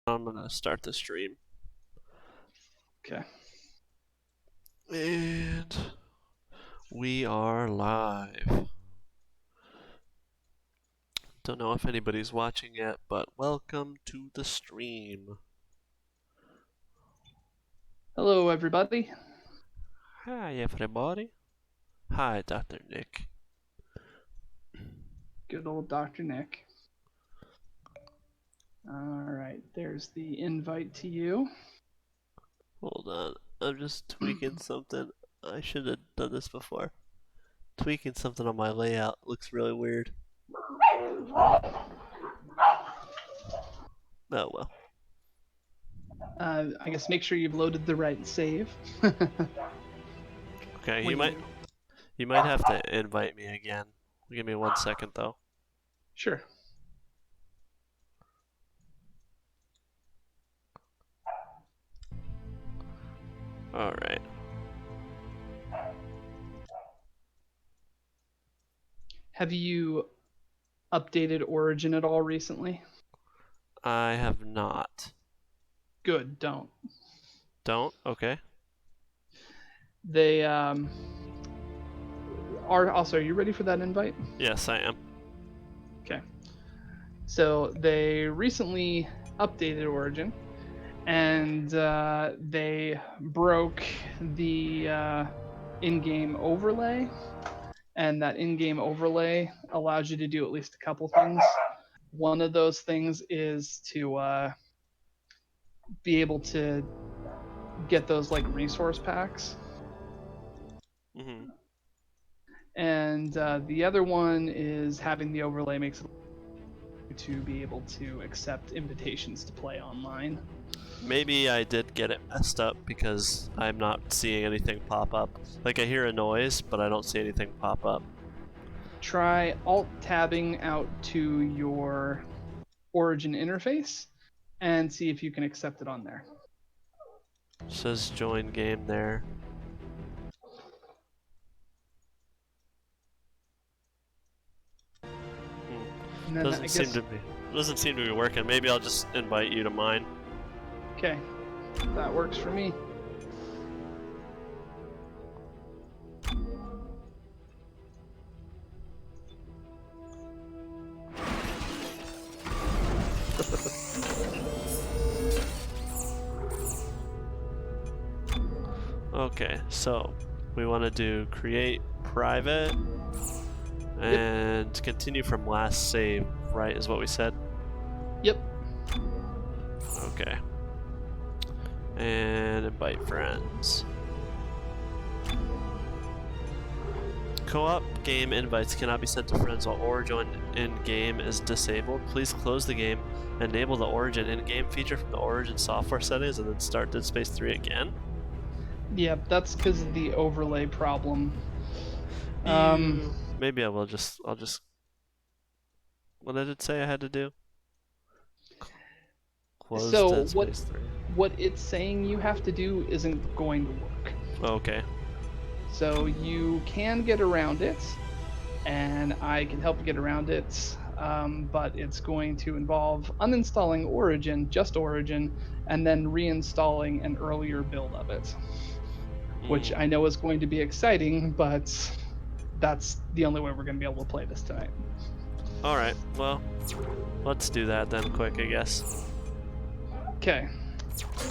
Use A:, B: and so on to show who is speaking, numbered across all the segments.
A: I'm gonna start the stream.
B: Okay.
A: And we are live. Don't know if anybody's watching yet, but welcome to the stream.
B: Hello, everybody.
A: Hi, everybody. Hi, Dr. Nick.
B: Good old Dr. Nick. All right, there's the invite to you.
A: Hold on, I'm just tweaking something. I should have done this before. Tweaking something on my layout looks really weird. Oh well.
B: I guess make sure you've loaded the right save.
A: Okay, you might have to invite me again. Give me 1 second though.
B: Sure.
A: Alright.
B: Have you updated Origin at all recently?
A: I have not.
B: Good, don't.
A: Don't? Okay.
B: They are also, are you ready for that invite?
A: Yes, I am.
B: Okay. So they recently updated Origin, and they broke the in-game overlay, and that in-game overlay allows you to do at least a couple things. One of those things is to be able to get those like resource packs,
A: Mm-hmm.
B: and the other one is having the overlay makes it to be able to accept invitations to play online.
A: Maybe I did get it messed up because I'm not seeing anything pop up. Like I hear a noise, but I don't see anything pop up.
B: Try alt-tabbing out to your Origin interface and see if you can accept it on there.
A: It says join game there. Doesn't seem to be working. Maybe I'll just invite you to mine.
B: Okay, that works for me.
A: Okay, so we want to do create private and continue from last save, right, is what we said?
B: Yep.
A: Okay. And invite friends. Co-op game invites cannot be sent to friends while Origin in-game is disabled. Please close the game, enable the Origin in-game feature from the Origin software settings, and then start Dead Space 3 again.
B: Yep, that's because of the overlay problem.
A: Maybe I'll just. What did it say I had to do? Close Dead Space 3.
B: What it's saying you have to do isn't going to work.
A: Okay.
B: So you can get around it, and I can help you get around it, but it's going to involve uninstalling Origin, just Origin, and then reinstalling an earlier build of it, which I know is going to be exciting, but that's the only way we're going to be able to play this tonight.
A: Alright, well, let's do that then quick, I guess.
B: Okay.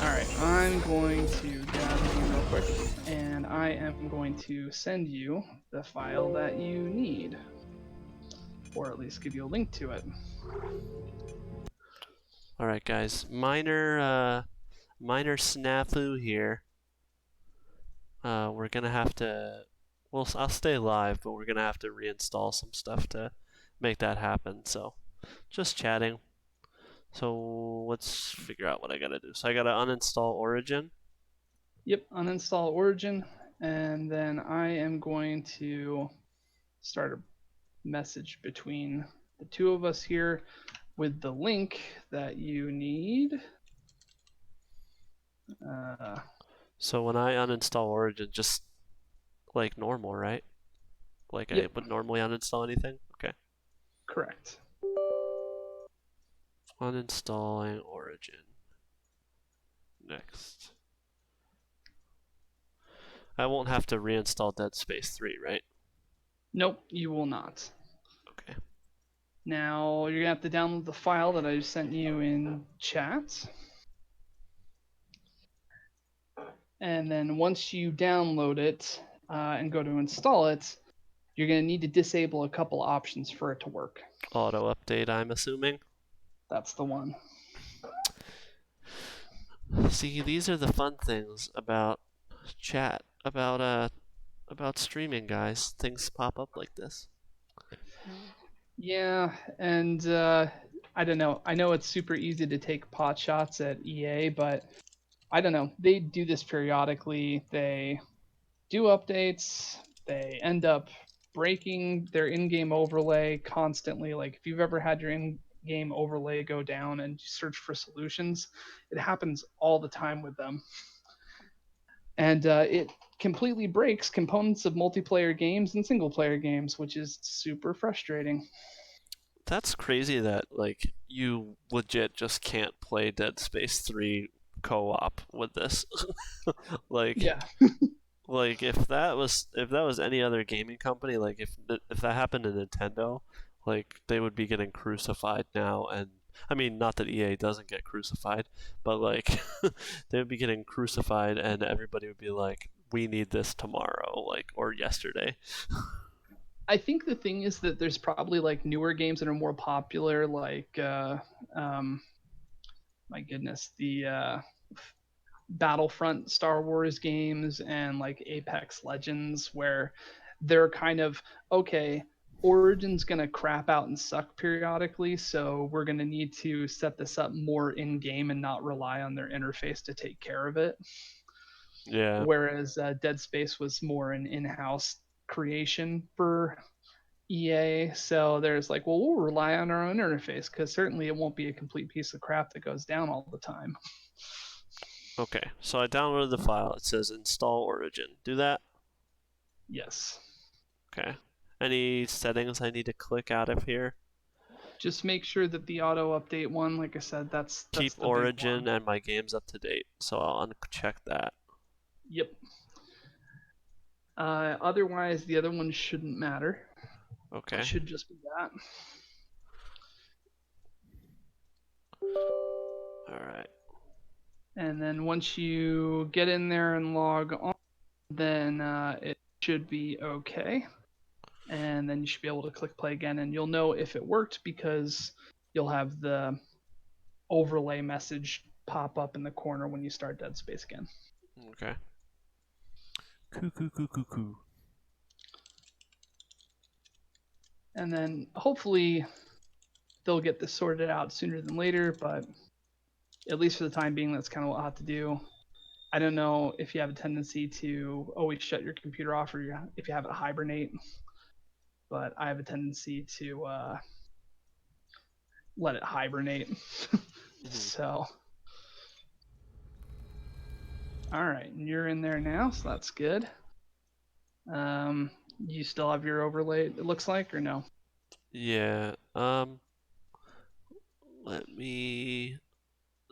B: Alright, I'm going to gather you real quick, and I am going to send you the file that you need, or at least give you a link to it.
A: Alright guys, minor snafu here. We're gonna have to, well, I'll stay live, but we're gonna have to reinstall some stuff to make that happen, so just chatting. So let's figure out what I gotta do. So I gotta uninstall Origin.
B: Yep, uninstall Origin, and then I am going to start a message between the two of us here with the link that you need.
A: So when I uninstall Origin, just like normal, right? Like I would normally uninstall anything? Okay.
B: Correct.
A: Uninstalling Origin. next. I won't have to reinstall Dead Space 3, right?
B: Nope, you will not.
A: Okay.
B: Now you're gonna have to download the file that I sent you in chat. And then once you download it and go to install it, you're gonna need to disable a couple options for it to work.
A: Auto update, I'm assuming.
B: That's the one.
A: See, these are the fun things about chat, about streaming, guys. Things pop up like this.
B: Yeah, and I don't know. I know it's super easy to take pot shots at EA, but I don't know. They do this periodically. They do updates. They end up breaking their in-game overlay constantly. Like if you've ever had your in-game overlay go down and you search for solutions, it happens all the time with them. And it completely breaks components of multiplayer games and single-player games, which is super frustrating.
A: That's crazy that like you legit just can't play Dead Space 3 co-op with this. like
B: Yeah.
A: like if that was any other gaming company, like if that happened to Nintendo, like they would be getting crucified now. And I mean, not that EA doesn't get crucified, but like they would be getting crucified and everybody would be like, we need this tomorrow, like, or yesterday.
B: I think the thing is that there's probably like newer games that are more popular, like um, my goodness, the Battlefront Star Wars games and like Apex Legends, where they're kind of okay. Origin's gonna crap out and suck periodically, so we're gonna need to set this up more in game and not rely on their interface to take care of it.
A: Yeah.
B: Whereas Dead Space was more an in-house creation for EA. So there's like, well, we'll rely on our own interface because certainly it won't be a complete piece of crap that goes down all the time.
A: Okay. So I downloaded the file. It says install Origin. Do that.
B: Yes.
A: Okay. Any settings I need to click out of here?
B: Just make sure that the auto update one, like I said, that's
A: Keep
B: the big
A: Origin
B: one.
A: and my games up to date. So I'll uncheck that.
B: Yep. Otherwise, the other one shouldn't matter. It
A: Okay.
B: should just be that.
A: All right.
B: And then once you get in there and log on, then it should be okay. And then you should be able to click play again, and you'll know if it worked because you'll have the overlay message pop up in the corner when you start Dead Space again.
A: Okay. Coo.
B: And then hopefully they'll get this sorted out sooner than later, but at least for the time being, that's kind of what I'll have to do. I don't know if you have a tendency to always shut your computer off or if you have it hibernate, but I have a tendency to let it hibernate. So, all right, and you're in there now, so that's good. You still have your overlay, it looks like, or no?
A: Yeah. Let me.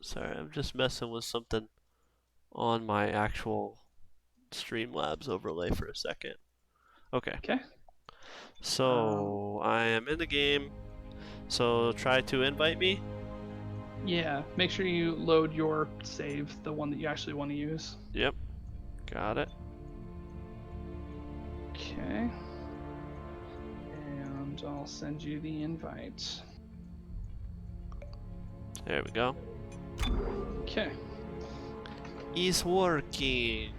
A: Sorry, I'm just messing with something on my actual Streamlabs overlay for a second. Okay.
B: Okay.
A: So I am in the game. So try to invite me.
B: Yeah, make sure you load your save, the one that you actually want to use.
A: Yep. Got it.
B: Okay. And I'll send you the invite.
A: There we go.
B: Okay.
A: It's working.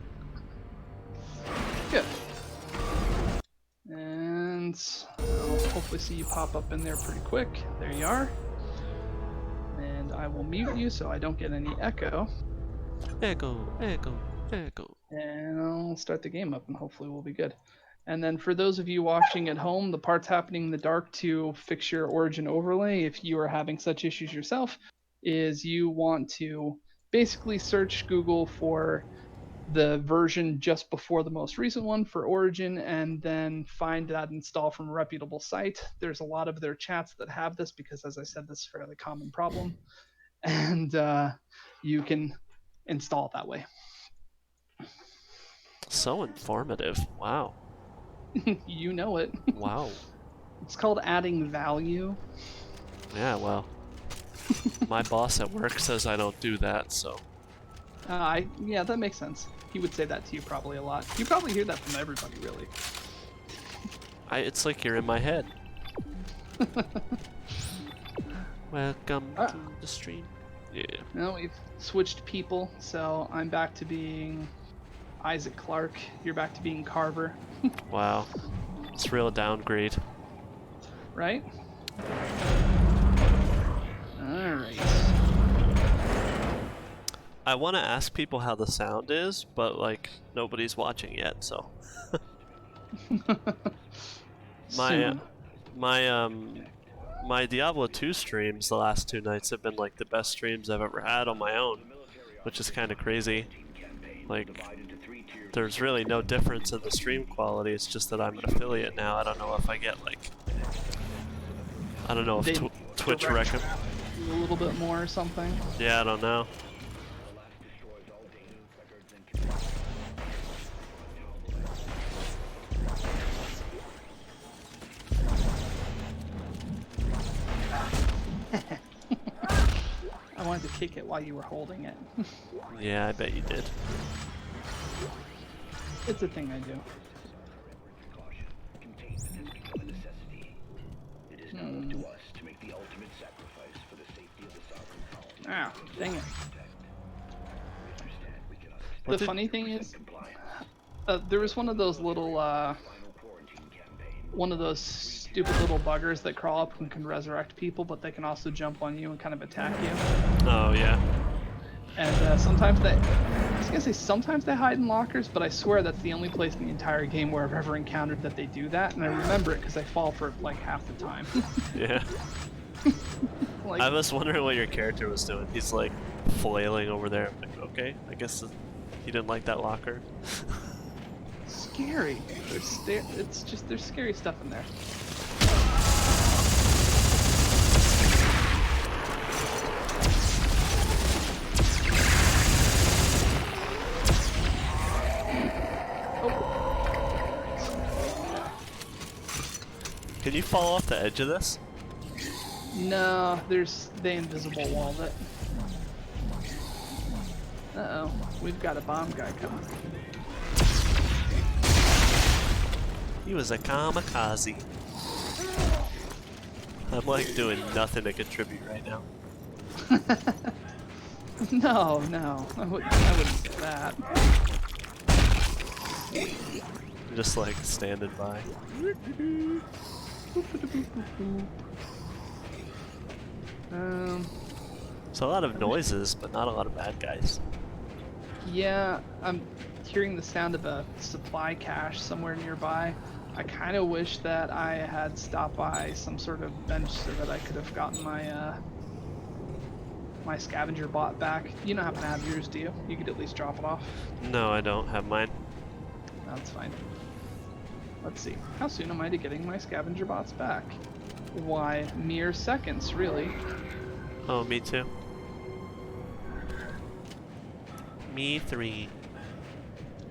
B: Good. And I'll hopefully see you pop up in there pretty quick. There you are. And I will mute you so I don't get any echo.
A: Echo.
B: And I'll start the game up and hopefully we'll be good. And then for those of you watching at home, the parts happening in the dark to fix your Origin overlay, if you are having such issues yourself, is you want to basically search Google for the version just before the most recent one for Origin and then find that install from a reputable site. There's a lot of their chats that have this because, as I said, this is a fairly common problem. And you can install it that way.
A: So informative. Wow.
B: You know it.
A: Wow.
B: It's called adding value.
A: Yeah, well. My boss at work says I don't do that, so.
B: Yeah, that makes sense. He would say that to you probably a lot. You probably hear that from everybody, really.
A: It's like you're in my head. Welcome to the stream. Yeah.
B: Now we've switched people, so I'm back to being Isaac Clarke. You're back to being Carver.
A: Wow. It's a real downgrade.
B: Right? Alright.
A: I want to ask people how the sound is, but like nobody's watching yet, so.
B: Soon.
A: My Diablo 2 streams the last 2 nights have been like the best streams I've ever had on my own, which is kind of crazy. Like, there's really no difference in the stream quality, it's just that I'm an affiliate now. I don't know if I get like, I don't know if Twitch recommends
B: a little bit more or something.
A: Yeah, I don't know.
B: I wanted to kick it while you were holding it.
A: Yeah, I bet you did.
B: It's a thing I do. Ah, dang it. The funny thing is, there was one of those little, one of those stupid little buggers that crawl up and can resurrect people, but they can also jump on you and kind of attack you.
A: Oh, yeah.
B: And sometimes I was gonna say sometimes they hide in lockers, but I swear that's the only place in the entire game where I've ever encountered that they do that, and I remember it because I fall for it like half the time.
A: Yeah.
B: Like,
A: I was wondering what your character was doing. He's like flailing over there. I'm like, okay, I guess he didn't like that locker.
B: Scary. It's just there's scary stuff in there.
A: Can you fall off the edge of this?
B: No, they invisible walled it. Uh-oh, we've got a bomb guy coming.
A: He was a kamikaze. I'm like doing nothing to contribute right now.
B: No, I wouldn't say that.
A: I'm just like standing by. It's a lot of noises, but not a lot of bad guys.
B: Yeah, I'm hearing the sound of a supply cache somewhere nearby. I kind of wish that I had stopped by some sort of bench so that I could have gotten my my scavenger bot back. You don't happen to have yours, do you? You could at least drop it off.
A: No, I don't have mine.
B: That's fine. Let's see. How soon am I to getting my scavenger bots back? Why, mere seconds, really.
A: Oh, me too. Me 3.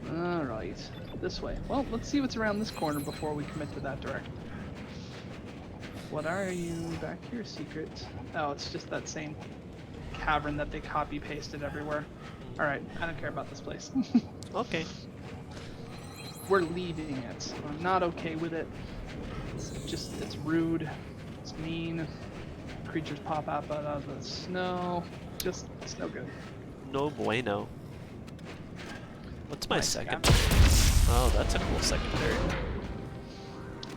B: Alright, this way. Well, let's see what's around this corner before we commit to that direction. What are you back here, secret? Oh, it's just that same cavern that they copy-pasted everywhere. Alright, I don't care about this place.
A: Okay.
B: We're leaving it. I'm not okay with it. It's rude. It's mean. Creatures pop up out of the snow. It's no good.
A: No bueno. What's my
B: Nice,
A: second?
B: yeah.
A: Oh, that's a cool secondary.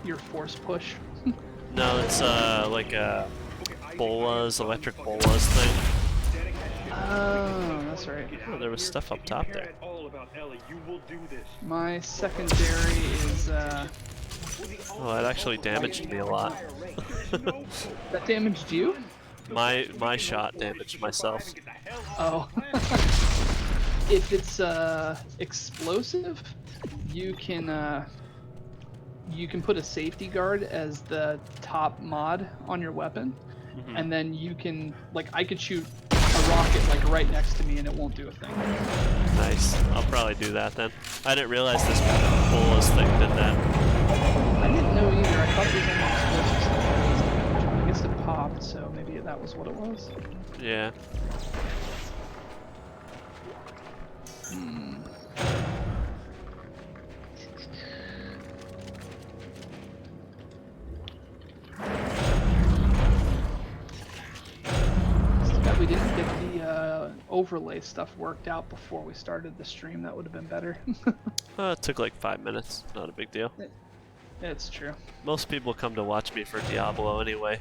B: Your force push.
A: No, it's like a bolas, electric bolas thing.
B: Oh, that's right.
A: Oh, there was stuff up top there.
B: My secondary is
A: Oh, that actually damaged me a lot.
B: that damaged you?
A: My shot damaged myself.
B: Oh. If it's explosive, you can put a safety guard as the top mod on your weapon, and then you can, like, I could shoot a rocket like right next to me and it won't do a thing.
A: Nice. I'll probably do that then. I didn't realize this bolus thing did that.
B: I didn't know either. I thought it was only explosive stuff that was damage. I guess it popped, so maybe that was what it was.
A: Yeah.
B: We didn't get the overlay stuff worked out before we started the stream. That would have been better.
A: It took like 5 minutes. Not a big deal.
B: It's true.
A: Most people come to watch me for Diablo anyway,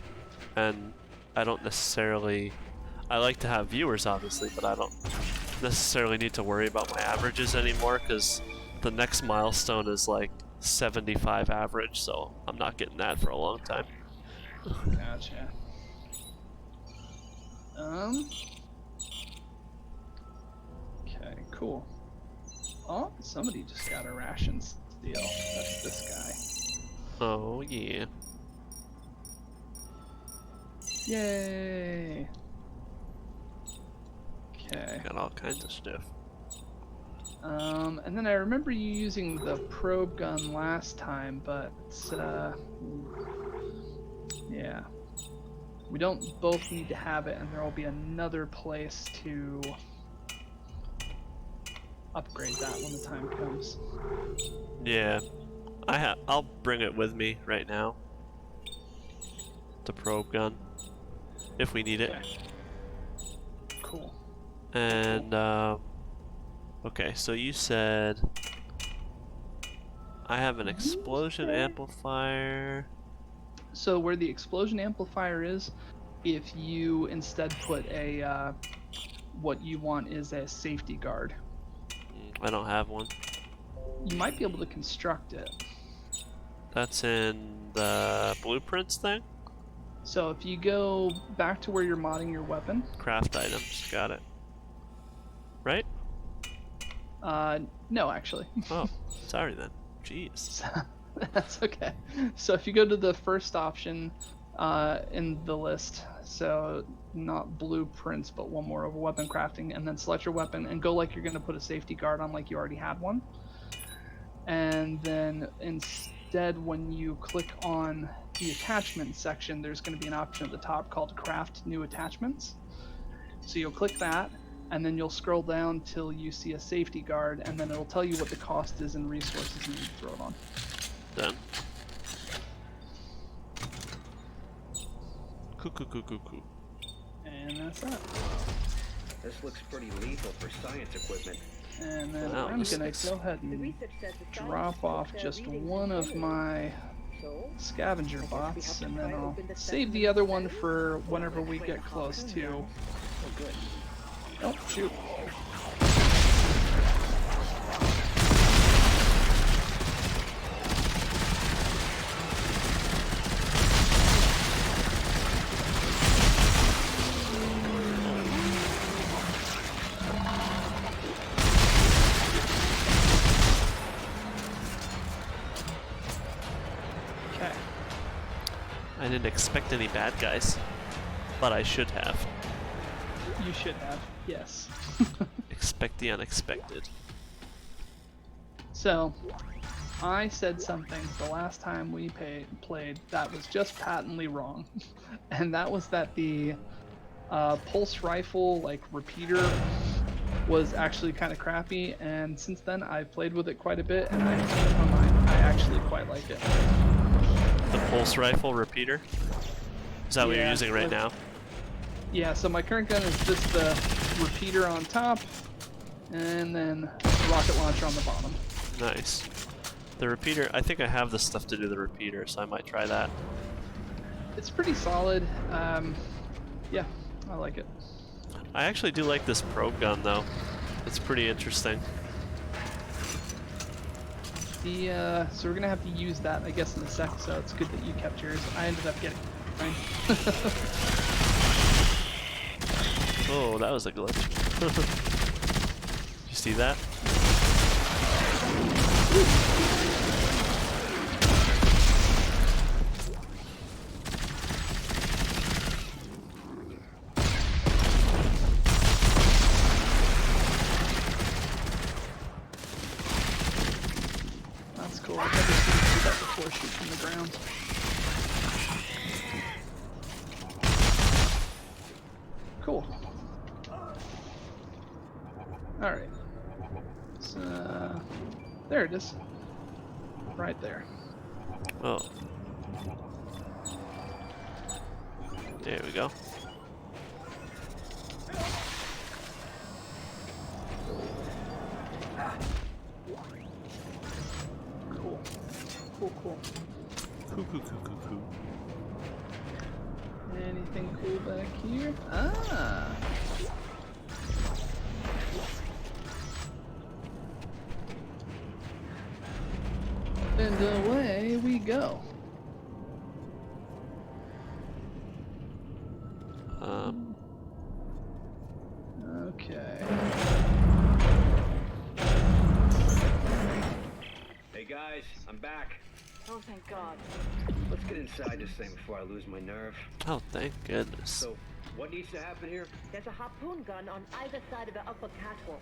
A: and I don't necessarily... I like to have viewers, obviously, but I don't necessarily need to worry about my averages anymore, because the next milestone is like 75 average, so I'm not getting that for a long time.
B: Gotcha. Okay, cool. Oh, somebody just got a ration steal. That's this guy.
A: Oh, yeah.
B: Yay! Okay.
A: Got all kinds of stuff.
B: And then I remember you using the probe gun last time, but, yeah. We don't both need to have it, and there will be another place to upgrade that when the time comes.
A: Yeah. I'll bring it with me right now. The probe gun. If we need it.
B: Okay. Cool.
A: And, okay, so you said... I have an explosion amplifier...
B: So where the explosion amplifier is, if you instead put a, what you want is a safety guard.
A: I don't have one.
B: You might be able to construct it.
A: That's in the blueprints thing?
B: So if you go back to where you're modding your weapon.
A: Craft items, got it. Right?
B: No, actually.
A: Oh, sorry then. Jeez.
B: That's okay. So if you go to the first option in the list, so not blueprints, but one more of weapon crafting, and then select your weapon and go like you're going to put a safety guard on like you already had one. And then instead, when you click on the attachment section, there's going to be an option at the top called Craft New Attachments. So you'll click that, and then you'll scroll down till you see a safety guard, and then it'll tell you what the cost is and resources you need to throw it on.
A: Done. Coo.
B: And that's that.
C: This looks pretty lethal for science equipment.
B: And then
A: Wow,
B: I'm
A: this
B: gonna
A: looks-
B: go ahead and drop off just one of my scavenger bots, and then I'll save the other one for whenever we get close to.
C: Oh, good.
B: Oh, shoot. Okay.
A: I didn't expect any bad guys, but I should have.
B: You should have, yes.
A: Expect the unexpected.
B: So, I said something the last time we played that was just patently wrong, and that was that the pulse rifle like repeater was actually kind of crappy. And since then, I've played with it quite a bit, and I've changed my mind. I actually quite like it.
A: The pulse rifle repeater? Is that what you're
B: Yeah,
A: using right now?
B: Yeah. So my current gun is just the repeater on top, and then rocket launcher on the bottom.
A: Nice. The repeater, I think I have the stuff to do the repeater, so I might try that.
B: It's pretty solid. Yeah, I like it.
A: I actually do like this probe gun though. It's pretty interesting.
B: So we're gonna have to use that, I guess, in a sec. So it's good that you kept yours. I ended up getting mine.
A: Oh, that was a glitch. You see that?
B: before. I've never seen him do that before, shoot from the ground. Cool. Alright. So, there it is. Right there.
A: Oh. There we go.
B: Cool. Cool, cool.
A: Cool.
B: Anything cool back here? Ah! And away we go. Okay.
C: Hey guys, I'm back.
D: Oh, thank God.
C: Let's get inside this thing before I lose my nerve.
A: Oh, thank goodness.
C: So, what needs to happen here?
D: There's a harpoon gun on either side of the upper catwalk.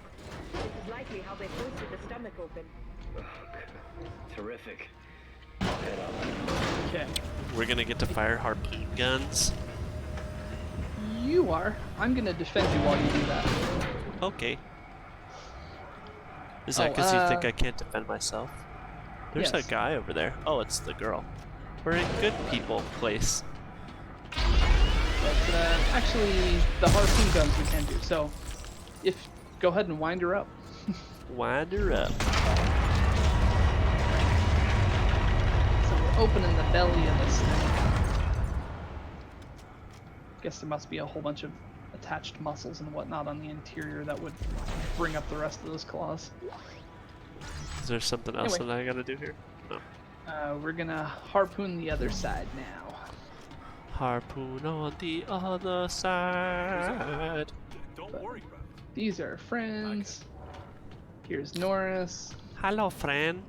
D: This is likely how they boosted the stomach open.
C: Oh, God. Terrific. I'll head up.
B: Okay.
A: We're gonna get to fire harpoon guns.
B: You are. I'm gonna defend you while you do that.
A: Okay. Is that because you think I can't defend myself? There's
B: yes.
A: a guy over there. Oh, it's the girl. We're in good people place.
B: But actually, the harpoon guns we can do. So, go ahead and wind her up.
A: Wind her up.
B: So we're opening the belly of this thing. Guess there must be a whole bunch of attached muscles and whatnot on the interior that would bring up the rest of those claws.
A: Is there something else
B: Anyway.
A: that I gotta do here? No.
B: We're gonna harpoon the other side now.
A: Harpoon on the other side.
E: Don't
B: But
E: worry about it.
B: these are friends. Here's Norris.
A: Hello, friend.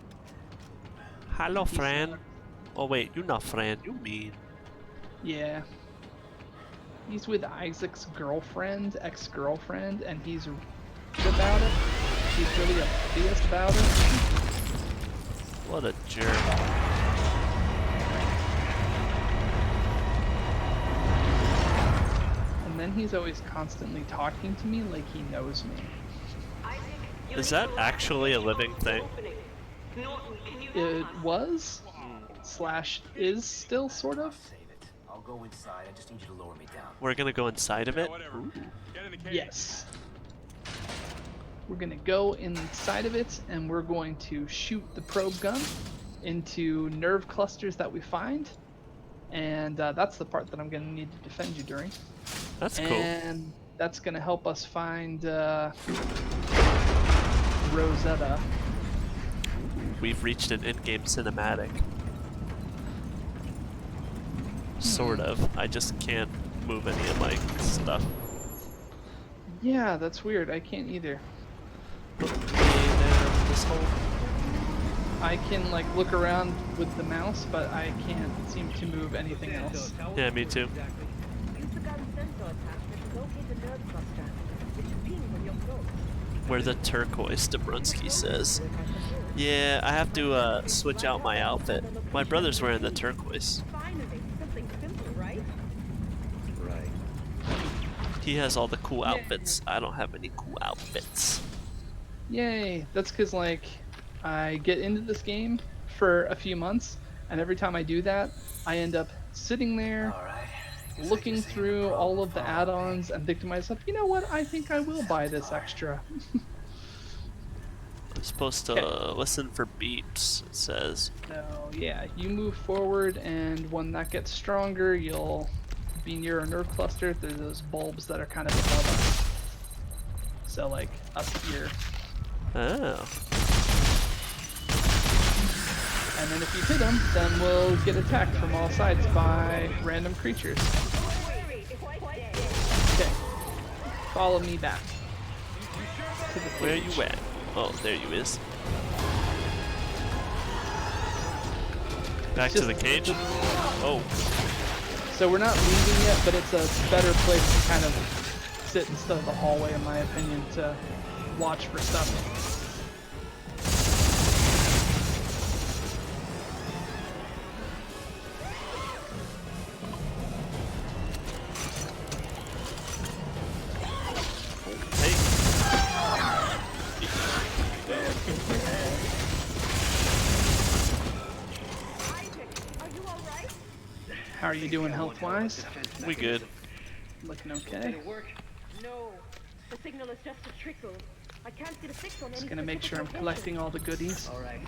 A: Hello, friend. Oh wait, you're not friend. You mean.
B: Yeah. He's with Isaac's girlfriend, ex-girlfriend, and he's good about it. He's really a theist about it.
A: What a jerk.
B: And then he's always constantly talking to me like he knows me.
A: Is that actually a living thing?
B: It was, slash is still sort of.
F: Save it. I'll go inside. I just need you to lower me down.
A: We're gonna go inside of it?
E: Whatever. Get in the cage.
B: Yes. We're gonna go inside of it and we're going to shoot the probe gun into nerve clusters that we find. And that's the part that I'm gonna need to defend you during.
A: That's cool.
B: And that's gonna help us find Rosetta.
A: We've reached an in-game cinematic. Sort of. I just can't move any of my stuff.
B: Yeah, that's weird. I can't either.
A: Put me down this hole.
B: I can like look around with the mouse, but I can't seem to move anything else.
A: Yeah, me too.
D: Use the gun's sensor attachment to locate the nerve cluster, which is pinged from your cloak.
A: Where the turquoise, Dabrunski says. Yeah, I have to switch out my outfit. My brother's wearing the turquoise.
D: Finally, something simple, right?
C: Right.
A: He has all the cool outfits. I don't have any cool outfits.
B: Yay! That's because like I get into this game for a few months, and every time I do that, I end up sitting there
F: All right.
B: looking through all of the add-ons and think to myself, you know what? I think I will buy this extra.
A: I'm supposed to listen for beeps, it says.
B: So yeah, you move forward, and when that gets stronger, you'll be near a nerve cluster. There's those bulbs that are kind of above us. So like up here.
A: Oh.
B: And then if you hit them, then we'll get attacked from all sides by random creatures. Okay. Follow me back. To the
A: Where
B: cage.
A: you at? Oh, there you is. Back to
B: Just
A: the cage? Oh.
B: So we're not leaving yet, but it's a better place to kind of sit instead of the hallway, in my opinion, to watch for stuff. How are you doing health-wise?
A: We good.
B: Looking okay.
C: Did it work?
D: No. The signal is just a trickle. I can't get a fix on any
B: Just gonna make sure I'm
D: specific
B: collecting all the goodies.
C: All right.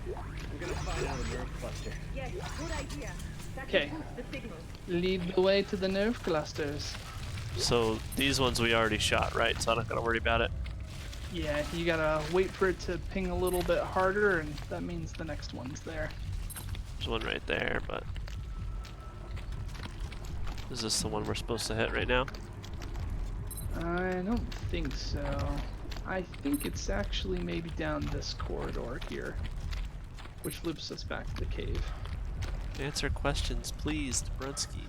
C: I'm gonna find out a nerve cluster.
D: Yes, good idea. That
B: Okay.
D: can boost the signal.
B: Lead the way to the nerve clusters.
A: So these ones we already shot, right? So I'm not gonna worry about it.
B: Yeah, you gotta wait for it to ping a little bit harder, and that means the next one's there.
A: There's one right there, but is this the one we're supposed to hit right now?
B: I don't think so. I think it's actually maybe down this corridor here, which loops us back to the cave.
A: Answer questions, please, Dobrunsky.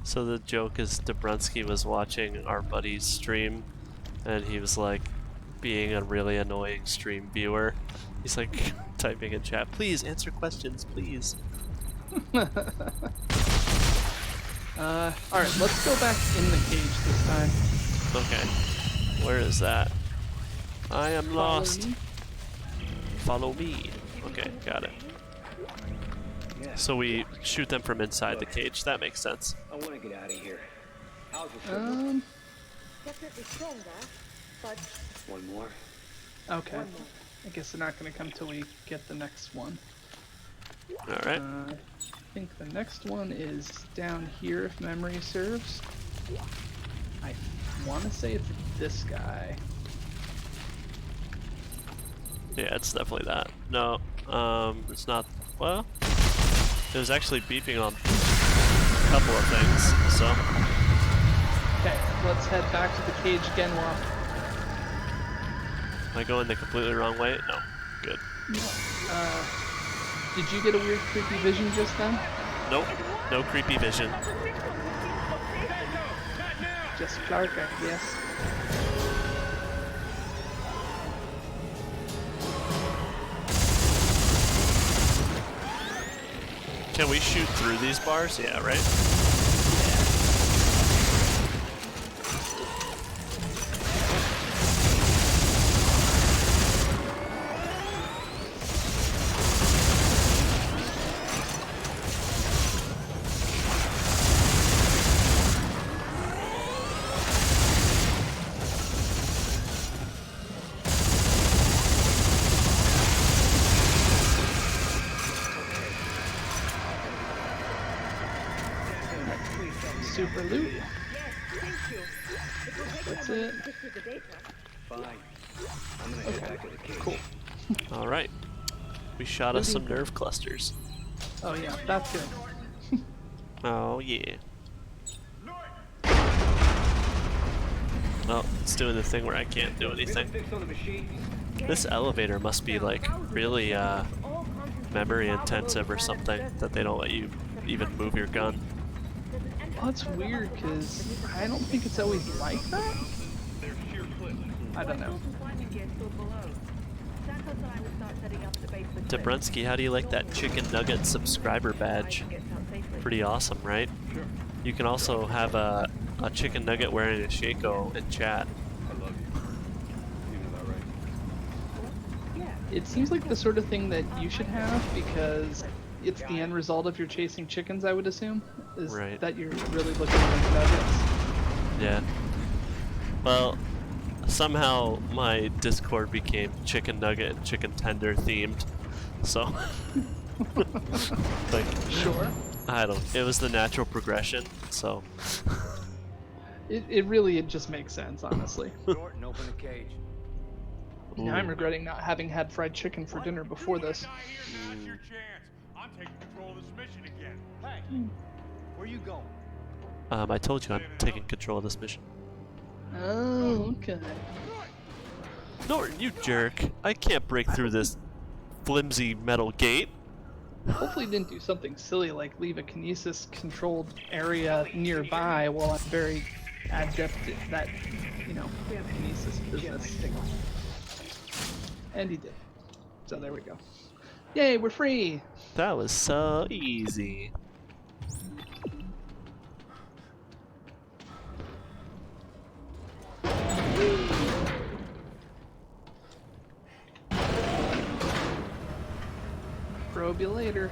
A: So the joke is Dobrunsky was watching our buddy's stream, and he was like being a really annoying stream viewer. He's like typing in chat, please answer questions, please.
B: Alright, let's go back in the cage this time.
A: Okay, where is that? I am lost.
B: me.
A: Follow me. Okay, got it.
C: Yeah.
A: So we shoot them from inside the cage. That makes sense.
C: I want to get out of here. How's the signal?
D: Definitely stronger, but
C: One more.
B: Okay.
D: one more.
B: I guess they're not gonna come till we get the next one.
A: All right.
B: I think the next one is down here, if memory serves. I want to say it's this guy.
A: Yeah, it's definitely that. No, it's not. Well, it was actually beeping on a couple of things. So
B: Okay, let's head back to the cage again while...
A: am I going the completely wrong way? No. Good.
B: Did you get a weird creepy vision just then?
A: Nope. No creepy vision.
B: Just Clark, I guess.
A: Can we shoot through these bars? Yeah, right?
B: Super loot.
D: Yes, thank you. It will take
B: That's
D: a moment
B: it.
D: to sift through the data.
C: Fine. I'm gonna head back to the cage.
B: Cool.
A: All right. We shot us some nerve clusters.
B: Oh yeah, that's good.
A: Oh yeah. Oh, it's doing the thing where I can't do anything.
C: Fix on the machine.
A: This elevator must be like really memory intensive or something that they don't let you even move your gun.
B: Well, that's weird, because I don't think it's always like that. I don't know.
A: Dobrunsky, how do you like that chicken nugget subscriber badge? Pretty awesome, right? You can also have a chicken nugget wearing a Shaco in chat.
C: I love you. You know that, right?
B: It seems like the sort of thing that you should have, because it's the end result of your chasing chickens, I would assume, is
A: Right.
B: that you're really looking for nuggets.
A: Yeah. Well, somehow my Discord became chicken nugget and chicken tender themed. So, like,
B: Sure.
A: I don't. It was the natural progression. So,
B: It really just makes sense, honestly.
C: Norton, open the cage.
B: Now I'm regretting not having had fried chicken for dinner before this.
E: Now's your chance. I'm taking control of this mission again.
C: Hey, where you going?
A: I told you I'm taking control of this mission.
B: Oh, okay.
A: Norton, you jerk! I can't break through this flimsy metal gate.
B: Hopefully you didn't do something silly like leave a kinesis-controlled area nearby while I'm very adept at that, you know, kinesis business. And he did. So there we go. Yay, we're free!
A: That was so easy.
B: Probe you later.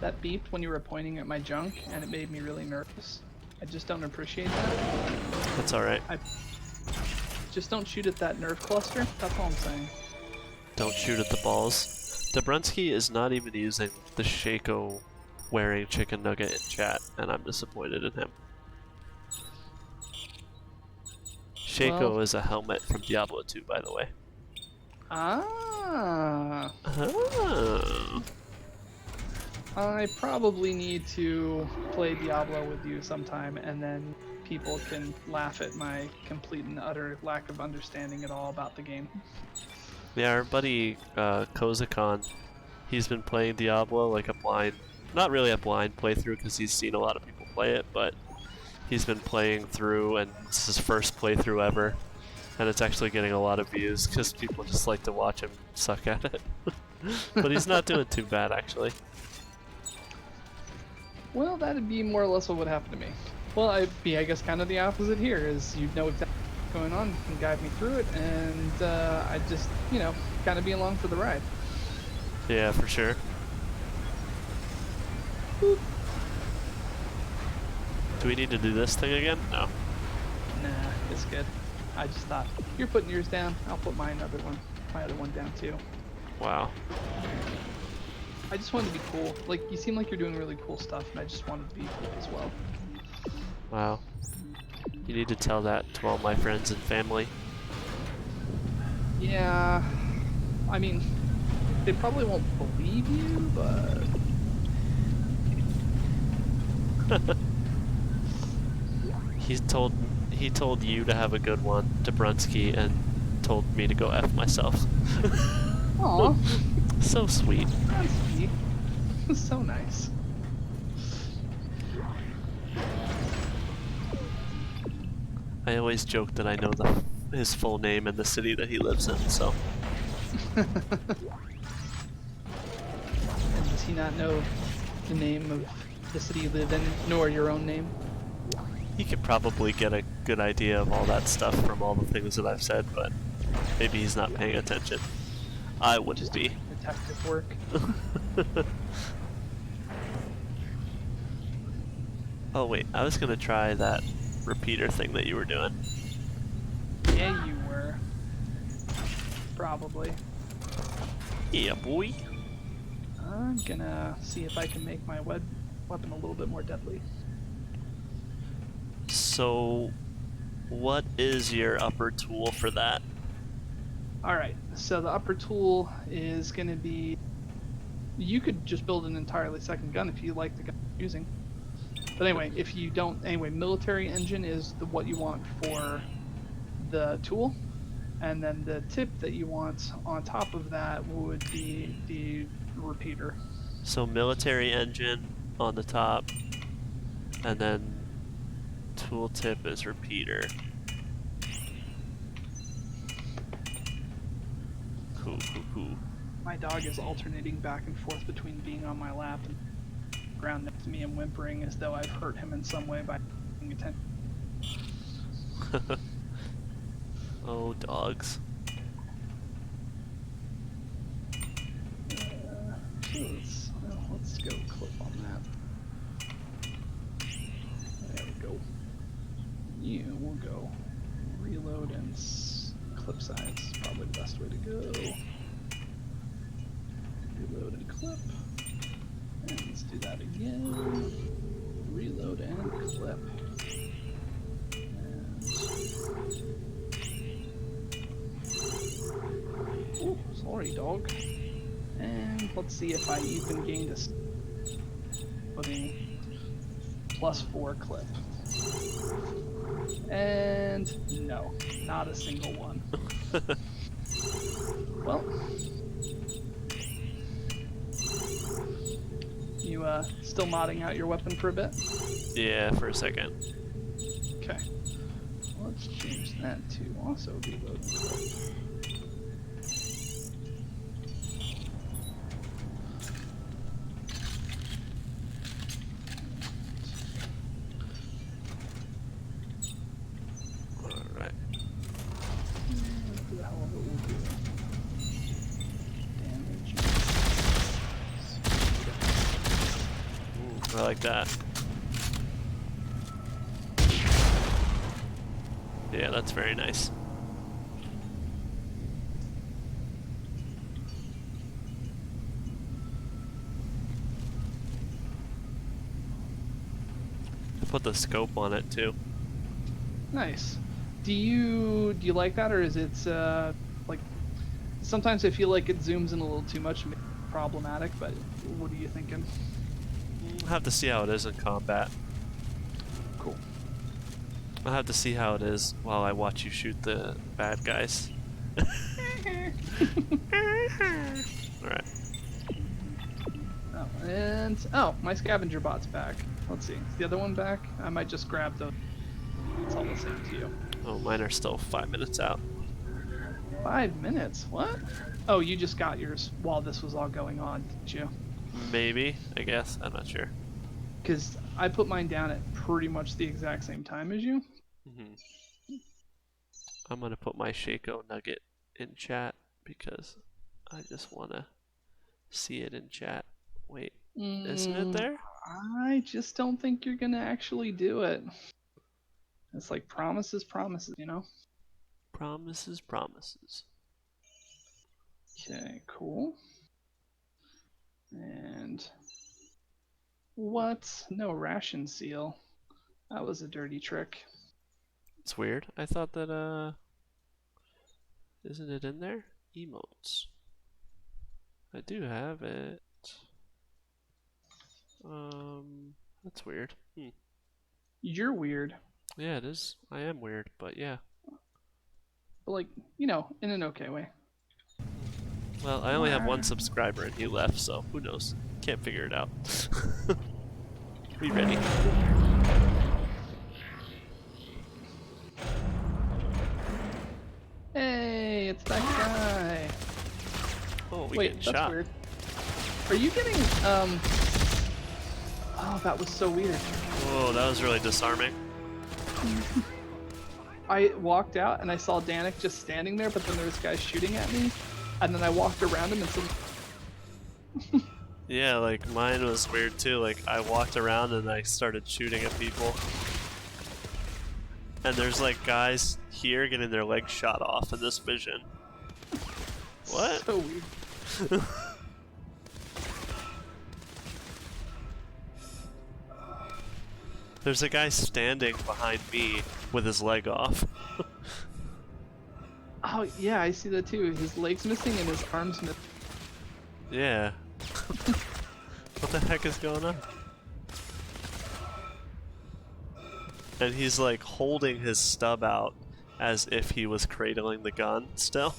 B: That beeped when you were pointing at my junk, and it made me really nervous. I just don't appreciate that.
A: That's alright.
B: Just don't shoot at that nerve cluster. That's all I'm saying.
A: Don't shoot at the balls. Dabrunski is not even using the Shaco wearing chicken nugget in chat, and I'm disappointed in him. Shaco
B: Well-
A: is a helmet from Diablo 2, by the way.
B: Ah.
A: Oh.
B: I probably need to play Diablo with you sometime, and then people can laugh at my complete and utter lack of understanding at all about the game.
A: Yeah, our buddy Kozakon, he's been playing Diablo like a blind, not really a blind playthrough because he's seen a lot of people play it, but he's been playing through and it's his first playthrough ever. And it's actually getting a lot of views because people just like to watch him suck at it. But he's not doing too bad actually.
B: Well, that'd be more or less what would happen to me. Well, I'd be, I guess, kind of the opposite here, is you'd know exactly what's going on, you can guide me through it, and I'd just, you know, kind of be along for the ride.
A: Yeah, for sure.
B: Boop.
A: Do we need to do this thing again? No.
B: Nah, it's good. I just thought, you're putting yours down, I'll put my other one down too.
A: Wow.
B: I just wanted to be cool. Like, you seem like you're doing really cool stuff, and I just wanted to be cool as well.
A: Wow. You need to tell that to all my friends and family.
B: Yeah, I mean, they probably won't believe you, but...
A: He told you to have a good one, Dabrunski, and told me to go F myself.
B: Aw,
A: So sweet.
B: that's sweet. So nice.
A: I always joke that I know his full name and the city that he lives in, so.
B: Does he not know the name of the city you live in, nor your own name?
A: He could probably get a good idea of all that stuff from all the things that I've said, but maybe he's not paying attention. I wouldn't be.
B: Detective work.
A: Oh wait, I was gonna try that repeater thing that you were doing.
B: Yeah, you were. Probably.
A: Yeah, boy.
B: I'm gonna see if I can make my weapon a little bit more deadly.
A: So, what is your upper tool for that?
B: Alright, so the upper tool is going to be... You could just build an entirely second gun if you like the gun you're using. But anyway, if you don't... Anyway, military engine is what you want for the tool. And then the tip that you want on top of that would be the repeater.
A: So military engine on the top, and then tooltip is repeater. Cool, cool, cool.
B: My dog is alternating back and forth between being on my lap and ground next to me and whimpering as though I've hurt him in some way by paying attention.
A: Oh, dogs.
B: Let's go clip on that. There we go. Yeah, we'll go reload and clip size is probably the best way to go. Reload and clip. And let's do that again. Reload and clip. And... Ooh, sorry, dog. And let's see if I even gained a putting +4 clip. And no, not a single one. Well, you still modding out your weapon for a bit?
A: Yeah, for a second.
B: Okay. Let's change that to also reload and clip.
A: I like that. Yeah, that's very nice. Put the scope on it too.
B: Nice. Do you like that, or is it like sometimes I feel like it zooms in a little too much, problematic? But what are you thinking?
A: I'll have to see how it is in combat.
B: Cool.
A: I'll have to see how it is while I watch you shoot the bad guys. Alright.
B: Oh, and oh, my scavenger bot's back. Let's see. Is the other one back? I might just grab those. It's all the same to you.
A: Oh, mine are still 5 minutes out.
B: 5 minutes? What? Oh, you just got yours while this was all going on, didn't you?
A: Maybe, I guess. I'm not sure.
B: Because I put mine down at pretty much the exact same time as you.
A: I'm gonna put my Shaco nugget in chat because I just wanna see it in chat. Wait, isn't it there?
B: I just don't think you're gonna actually do it. It's like promises, you know?
A: Promises, promises.
B: Okay, cool. And what? No ration seal. That was a dirty trick.
A: It's weird. I thought that, isn't it in there? Emotes. I do have it. That's weird.
B: You're weird.
A: Yeah, it is. I am weird, but yeah.
B: But like, you know, in an okay way.
A: Well, I only have one subscriber and he left, so who knows? Can't figure it out. We ready?
B: Hey, it's that guy.
A: Oh, we
B: Wait,
A: getting
B: that's
A: shot.
B: weird. Are you getting, Oh, that was so weird.
A: Whoa, that was really disarming.
B: I walked out and I saw Danik just standing there, but then there was guys shooting at me, and then I walked around him and said,
A: Yeah, like mine was weird too. Like I walked around and I started shooting at people. And there's like guys here getting their legs shot off in this vision. What?
B: So weird.
A: There's a guy standing behind me with his leg off.
B: Oh, yeah, I see that too. His leg's missing and his arm's missing.
A: Yeah. What the heck is going on? And he's like holding his stub out as if he was cradling the gun still.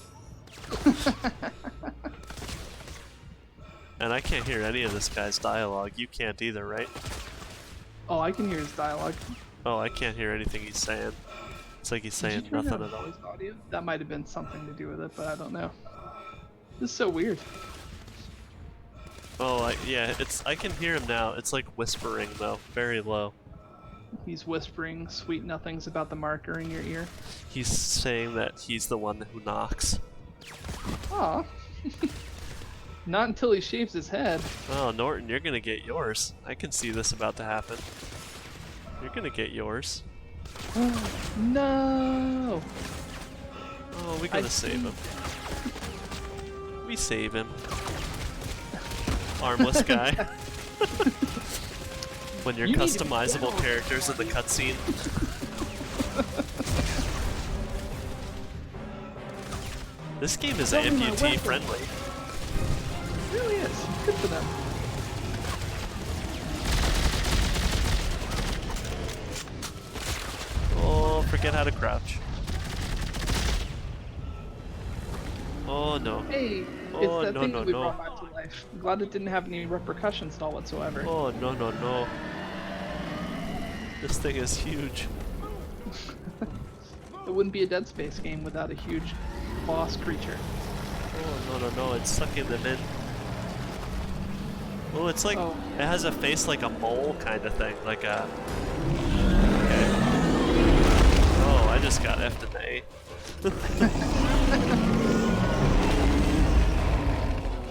A: And I can't hear any of this guy's dialogue. You can't either, right?
B: Oh, I can hear his dialogue.
A: Oh, I can't hear anything he's saying. It's like he's saying
B: Did you turn
A: nothing
B: down
A: at all.
B: voice audio? That might have been something to do with it, but I don't know. This is so weird.
A: Oh, yeah, I can hear him now. It's like whispering though, very low.
B: He's whispering sweet nothings about the marker in your ear.
A: He's saying that he's the one who knocks.
B: Aw. Not until he shaves his head.
A: Oh, Norton, you're gonna get yours. I can see this about to happen. You're gonna get yours.
B: No!
A: Oh, we gotta save him. We save him. Armless guy. When you're
B: You need to be
A: customizable
B: down.
A: characters in the cutscene. This game is
B: Tell me my
A: amputee
B: weapon.
A: friendly.
B: It really is. Good for them.
A: Oh, forget how to crouch. Oh no.
B: Hey, it's
A: Oh,
B: that
A: no,
B: thing
A: no,
B: that we
A: no.
B: brought back to life. I'm glad it didn't have any repercussions at all whatsoever.
A: Oh no no no. This thing is huge.
B: It wouldn't be a Dead Space game without a huge boss creature.
A: Oh no no no, it's sucking them in. Oh, it's like,
B: Oh.
A: it has a face like a mole kind of thing, like a... Okay. Oh, I just got F to A.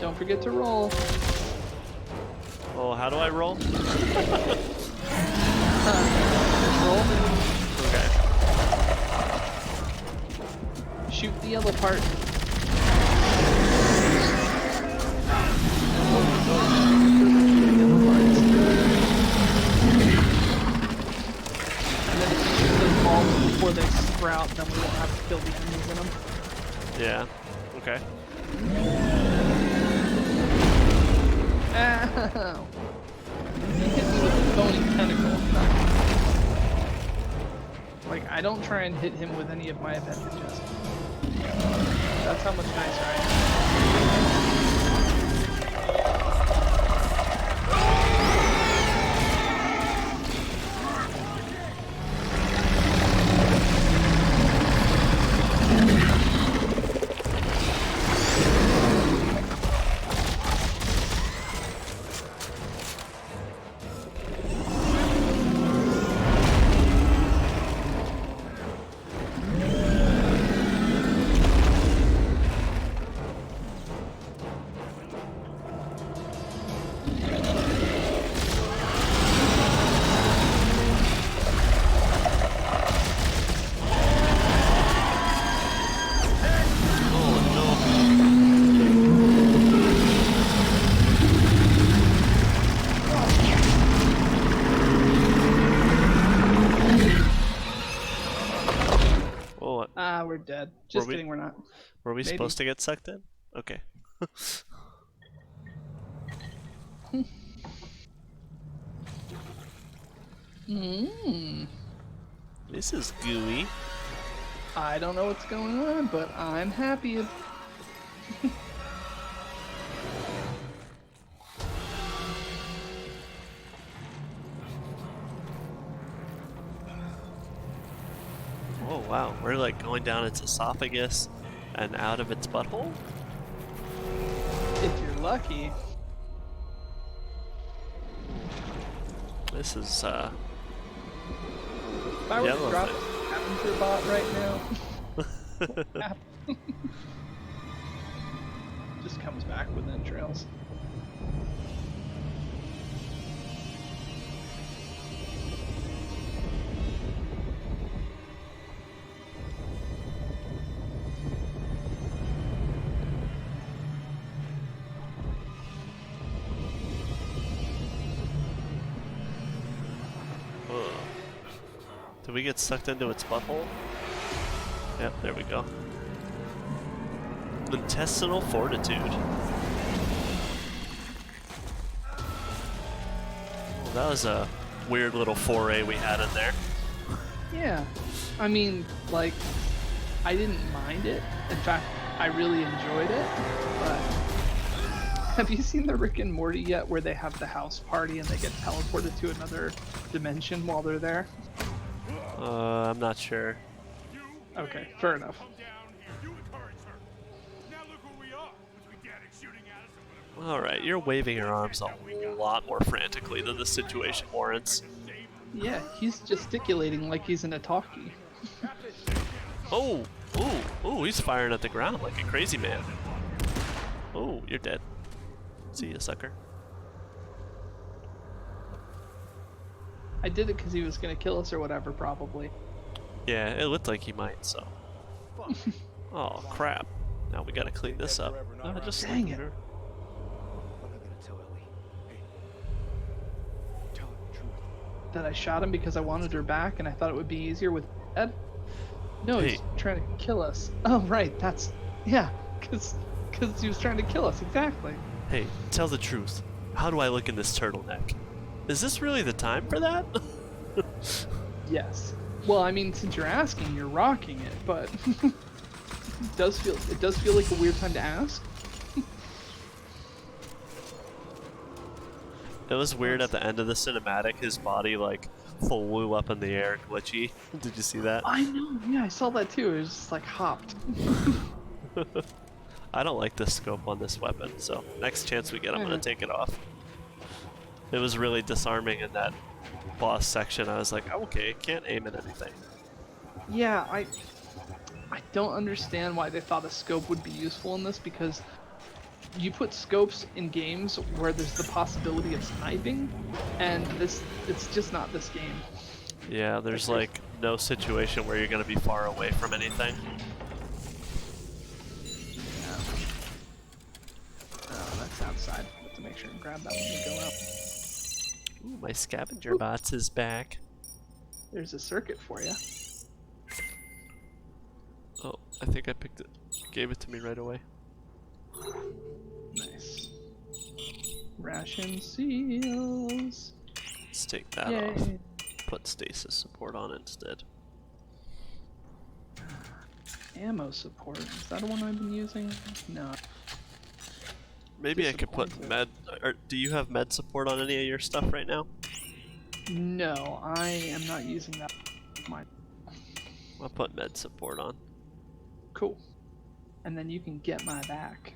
B: Don't forget to roll.
A: Oh, how do I roll?
B: Roll.
A: Okay.
B: Shoot the yellow part. And then if you shoot those balls before they sprout, then we won't have to kill the enemies in them.
A: Yeah. Okay.
B: Ow! He hit me with a bony tentacle. Like, I don't try and hit him with any of my appendages. That's how much nicer I am.
A: Oh,
B: Ah, we're dead. Just
A: Were we-
B: kidding, we're not.
A: were we
B: Maybe.
A: supposed to get sucked in? Okay.
B: Mmm.
A: This is gooey.
B: I don't know what's going on, but I'm happy.
A: Oh wow, we're like going down its esophagus and out of its butthole?
B: If you're lucky.
A: This is
B: If I were to
A: Yellow
B: drop
A: thing.
B: a scavenger bot right now, just comes back with entrails.
A: Ugh. Did we get sucked into its butthole? Yep, there we go. Intestinal fortitude. Well, that was a weird little foray we had in there.
B: Yeah, I mean, like, I didn't mind it. In fact, I really enjoyed it. But have you seen the Rick and Morty yet, where they have the house party and they get teleported to another dimension while they're there?
A: I'm not sure.
B: Okay, fair enough.
E: Come down here. You encourage her. Now look who we are. Between Danik shooting at us and whatever.
A: Alright, you're waving your arms a lot more frantically than the situation warrants.
B: Yeah, he's gesticulating like he's in a talkie.
A: Oh! Ooh! Ooh, he's firing at the ground like a crazy man. Oh, you're dead. See ya, sucker.
B: I did it because he was gonna kill us or whatever, probably.
A: Yeah, it looked like he might, so. Oh, crap. Now we gotta clean this up. Just
B: Dang it.
F: I'm not gonna tell Ellie. Hey, tell her the truth.
B: That I shot him because I wanted her back and I thought it would be easier with Ed? No, he's
A: Hey.
B: trying to kill us. Oh, right, that's... Yeah, because he was trying to kill us, exactly.
A: Hey, tell the truth. How do I look in this turtleneck? Is this really the time for that?
B: Yes. Well, I mean, since you're asking, you're rocking it, but... it does feel like a weird time to ask.
A: It was weird at the end of the cinematic, his body like flew up in the air glitchy. Did you see that?
B: I know, yeah, I saw that too. It was just like hopped.
A: I don't like the scope on this weapon, so next chance we get I'm gonna take it off. It was really disarming in that boss section. I was like, okay, can't aim at anything.
B: Yeah, I don't understand why they thought a scope would be useful in this, because you put scopes in games where there's the possibility of sniping, and it's just not this game.
A: Yeah, there's like no situation where you're gonna be far away from anything.
B: Oh, that's outside. I have to make sure and grab that when we go out.
A: Ooh, my scavenger bots is back.
B: There's a circuit for you.
A: Oh, I think I picked it. Gave it to me right away.
B: Nice. Ration seals.
A: Let's take that
B: Yay.
A: off. Put stasis support on instead.
B: Ammo support. Is that the one I've been using? No.
A: Maybe I could put med.
B: Disappointed.
A: Or do you have med support on any of your stuff right now?
B: No, I am not using that. Mine.
A: I'll put med support on.
B: Cool. And then you can get my back.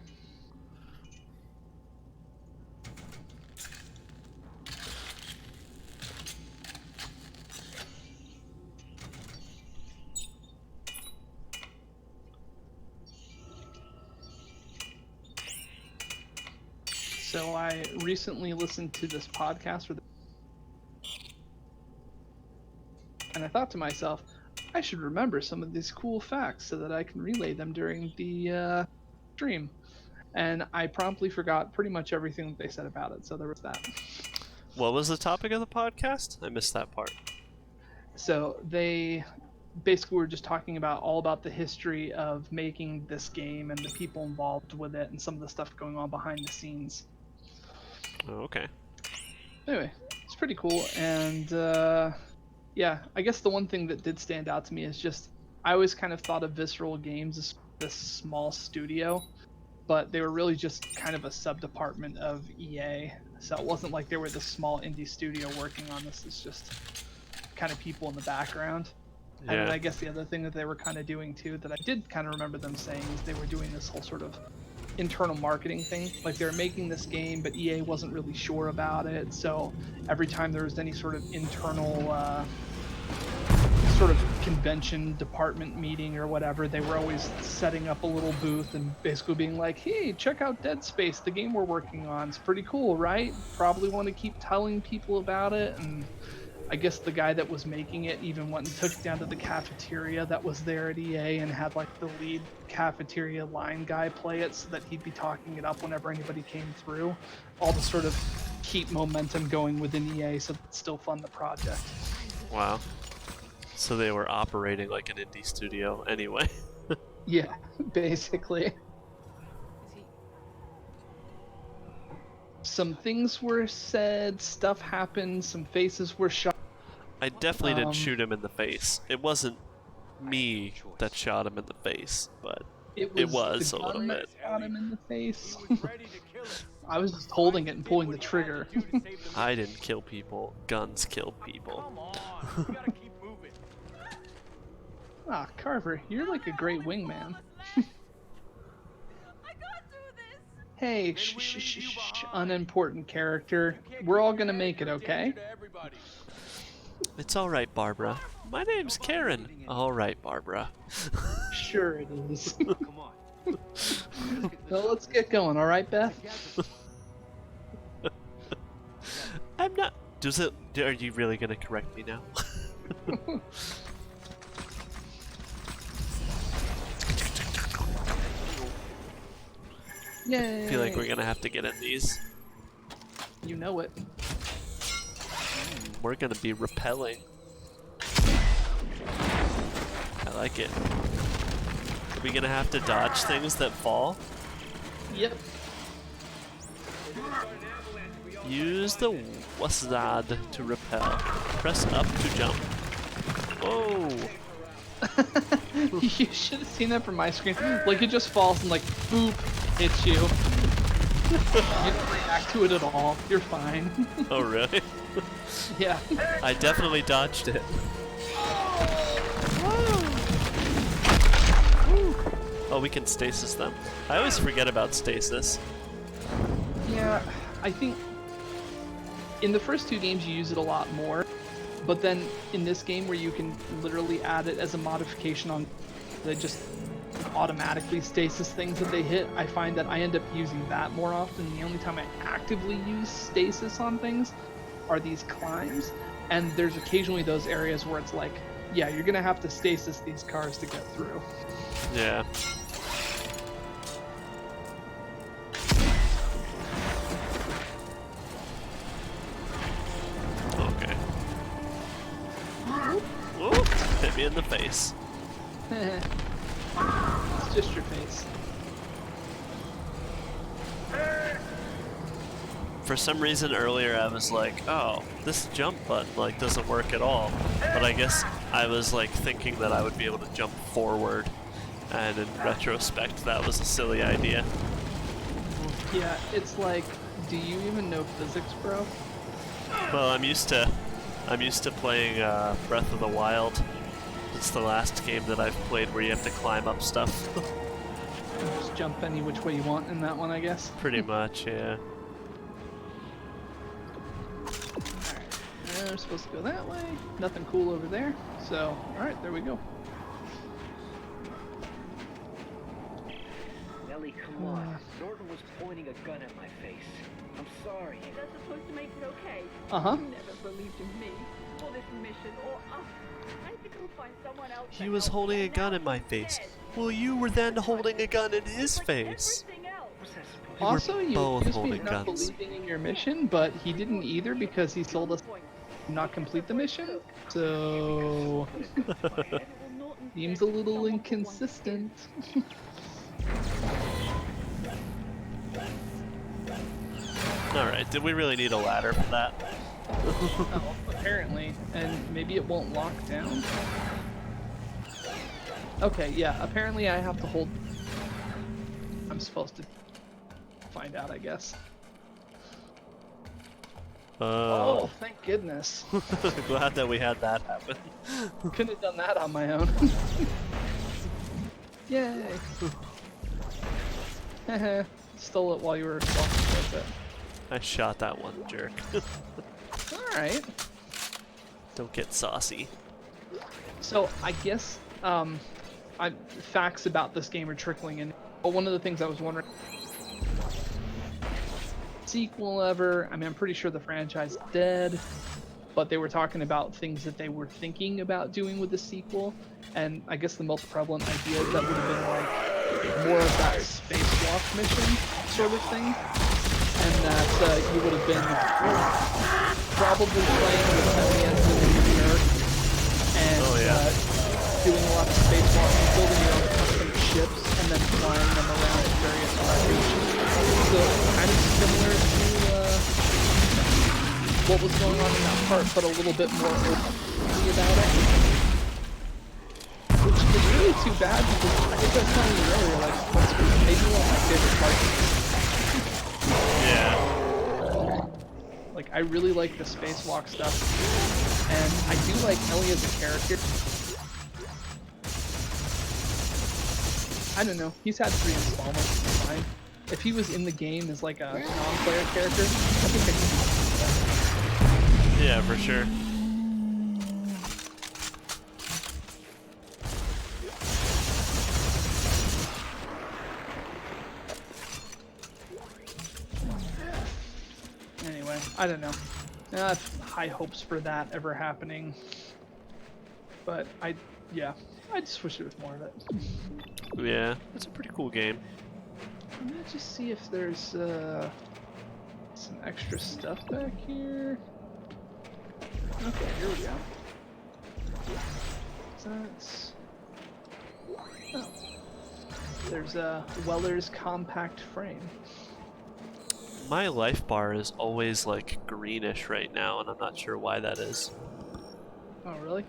B: So I recently listened to this podcast and I thought to myself, I should remember some of these cool facts so that I can relay them during the stream. And I promptly forgot pretty much everything that they said about it, so there was that.
A: What was the topic of the podcast? I missed that part.
B: So they basically were just talking about all about the history of making this game and the people involved with it and some of the stuff going on behind the scenes.
A: Oh, okay.
B: Anyway, it's pretty cool, and yeah, I guess the one thing that did stand out to me is just I always kind of thought of Visceral Games as this small studio, but they were really just kind of a sub-department of EA, so it wasn't like they were this small indie studio working on this. It's just kind of people in the background. And then
A: Yeah.
B: I guess the other thing that they were kind of doing too that I did kind of remember them saying is they were doing this whole sort of internal marketing thing. Like they were making this game, but EA wasn't really sure about it. So every time there was any sort of internal sort of convention department meeting or whatever, they were always setting up a little booth and basically being like, hey, check out Dead Space, the game we're working on. It's pretty cool, right? Probably want to keep telling people about it. And I guess the guy that was making it even went and took it down to the cafeteria that was there at EA and had like the lead cafeteria line guy play it so that he'd be talking it up whenever anybody came through. All to sort of keep momentum going within EA so that still fund the project.
A: Wow. So they were operating like an indie studio anyway.
B: Yeah, basically. Some things were said, stuff happened, some faces were shot.
A: I definitely didn't shoot him in the face. It wasn't me that shot him in the face, but
B: It
A: It
B: was
A: was
B: the
A: a little
B: gun that
A: bit.
B: shot him in the face.
E: He was ready to kill us.
B: I was just holding it and pulling the trigger.
E: Do to save the
A: I didn't kill people. Guns kill people.
E: Come on, we gotta keep moving.
B: Ah, Carver, you're like a great wingman.
G: I can't do this.
B: Hey, shh, unimportant character. We're all gonna make it, okay?
E: To everybody.
A: It's alright, Barbara. My name's Karen. Alright, Barbara.
B: Sure it is.
F: Come on.
B: Well, let's get going, alright, Beth?
A: I'm not. Does it. Are you really gonna correct me now?
B: Yay!
A: I feel like we're gonna have to get in these.
B: You know it.
A: We're gonna be repelling. I like it. Are we gonna have to dodge things that fall?
B: Yep.
A: Use the WASD to repel. Press up to jump. Whoa!
B: You should have seen that from my screen. Like, it just falls and, like, boop, hits you. You don't react to it at all. You're fine.
A: Oh, really?
B: Yeah.
A: I definitely dodged it. Oh, we can stasis them. I always forget about stasis.
B: Yeah, I think in the first two games you use it a lot more, but then in this game where you can literally add it as a modification on, they just automatically stasis things that they hit, I find that I end up using that more often. The only time I actively use stasis on things are these climbs, and there's occasionally those areas where it's like, yeah, you're gonna have to stasis these cars to get through.
A: Yeah. Okay. Ooh, hit me in the face.
B: It's just your face.
A: For some reason earlier I was like, oh, this jump button like doesn't work at all. But I guess I was like thinking that I would be able to jump forward, and in retrospect that was a silly idea.
B: Yeah, it's like, do you even know physics, bro?
A: Well, I'm used to playing Breath of the Wild. It's the last game that I've played where you have to climb up stuff.
B: Just jump any which way you want in that one, I guess.
A: Pretty much, yeah.
B: We're supposed to go that way. Nothing cool over there. So, alright, there we go.
H: Ellie, come on. Norton was pointing a gun at my face. I'm sorry.
D: Is that supposed to make it okay?
B: Uh-huh.
D: You never believed in me, or this mission, or us. I think we'll find someone else.
A: He
D: to
A: was
D: help
A: holding
D: you,
A: a
D: and
A: gun
D: now
A: in my
D: he's
A: face.
D: dead.
A: Well, you were then holding a gun in his
D: Like
A: face.
D: everything else.
H: What's that supposed
A: We were
B: Also, you
A: both
B: accused me
A: holding
B: of not
A: guns.
B: believing in your mission, but he didn't either because he told us to not complete the mission. So, seems a little inconsistent.
A: Alright, did we really need a ladder for that?
B: Oh, apparently, and maybe it won't lock down. Okay, yeah, apparently I have to hold. I'm supposed to find out, I guess. Oh, thank goodness.
A: Glad that we had that happen.
B: Couldn't have done that on my own. Yay! Heh. Stole it while you were walking with it.
A: I shot that one jerk.
B: Alright.
A: Don't get saucy.
B: So, I guess, facts about this game are trickling in. But one of the things I was wondering, sequel ever? I mean, I'm pretty sure the franchise is dead, but they were talking about things that they were thinking about doing with the sequel, and I guess the most prevalent idea that would have been like more of that spacewalk mission sort of thing, and that you would have been probably playing with Ellie as the nerd and doing a lot of spacewalking, building your own custom ships, and then flying them around in various locations. So kind of similar to what was going on in that part, but a little bit more openly about it. Which is really too bad because I think I was telling you earlier, like, that's maybe one of my favorite parts.
A: Yeah.
B: Like, I really like the spacewalk stuff, and I do like Ellie as a character. I don't know, he's had 3 installments, it's fine. If he was in the game as like a non-player character, I think I could.
A: Yeah, for sure.
B: Anyway, I don't know. I have high hopes for that ever happening. But I just wish there was more of it.
A: Yeah, it's a pretty cool game.
B: Let me just see if there's some extra stuff back here. Okay, here we go. That's... Oh. There's a Weller's compact frame.
A: My life bar is always like greenish right now, and I'm not sure why that is.
B: Oh, really?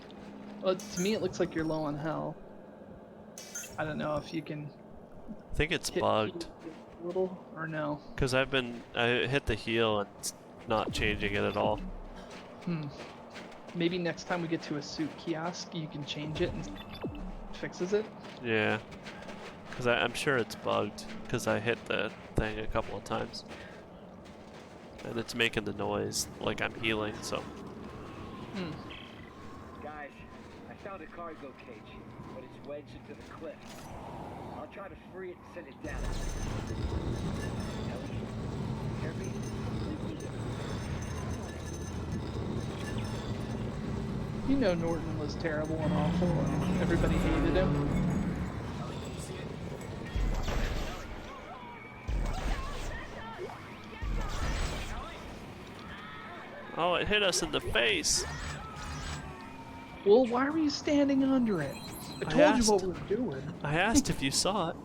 B: Well, to me it looks like you're low on health. I don't know if you can
A: I think it's
B: hit
A: bugged.
B: a little or no.
A: Because I hit the heal and it's not changing it at all.
B: Maybe next time we get to a suit kiosk, you can change it and it fixes it.
A: Yeah. Because I'm sure it's bugged, because I hit the thing a couple of times. And it's making the noise like I'm healing, so.
H: Guys, I found a cargo cage, but it's wedged into the cliff. try to free it and send it down. Ellie, hear me?
B: You know Norton was terrible and awful and everybody hated him.
A: Oh, it hit us in the face.
B: Well, why were you standing under it? I told you
A: asked.
B: what we were doing.
A: I asked if you saw it.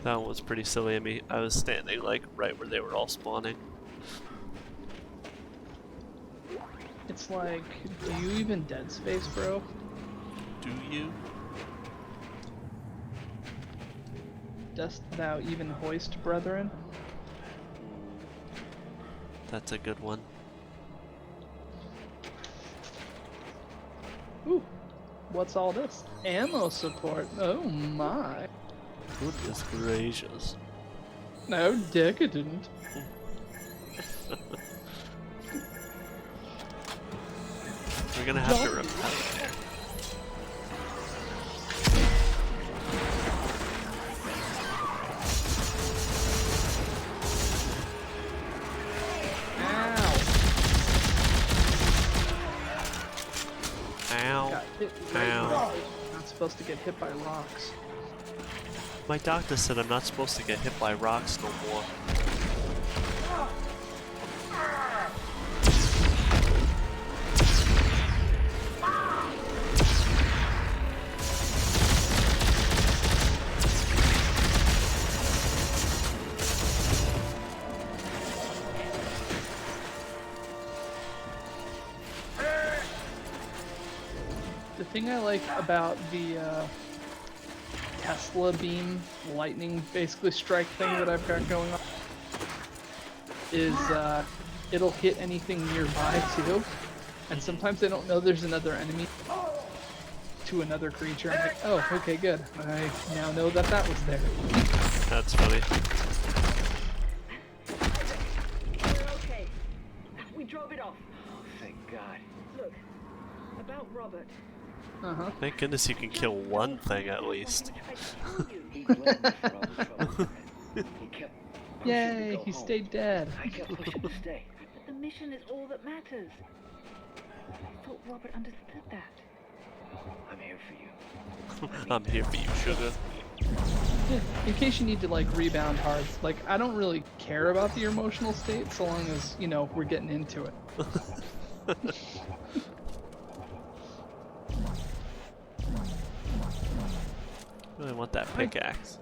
A: That one was pretty silly of me. I was standing like right where they were all spawning.
B: It's like, do you even Dead Space, bro?
A: Do you?
B: Dost thou even hoist, brethren?
A: That's a good one.
B: Ooh, what's all this? Ammo support. Oh my.
A: Goodness gracious.
B: No, decadent.
A: We're gonna have to repel it.
B: Ow.
A: Ow.
B: Got hit right in the
A: Ow.
B: face. Not supposed to get hit by rocks.
A: My doctor said I'm not supposed to get hit by rocks no more.
B: The thing I like about the Tesla beam lightning basically strike thing that I've got going on is it'll hit anything nearby too, and sometimes I don't know there's another enemy to another creature. I'm like, oh, okay, good. I now know that that was there.
A: That's funny.
D: We're okay. We drove it off.
H: Oh, thank God.
D: Look, about Robert.
B: Uh-huh.
A: Thank goodness you can kill one thing at least.
D: I told you.
H: He blamed me for all the trouble. He kept pushing me to
B: Yay,
H: go
B: he
H: home.
B: stayed dead.
H: I kept pushing to stay.
D: But the mission is all that matters. I thought Robert understood that.
H: I'm here for you.
A: I'm here for you, sugar.
B: Yeah, in case you need to like rebound hard, like I don't really care about the emotional state so long as, you know, we're getting into it.
A: Really want that pickaxe.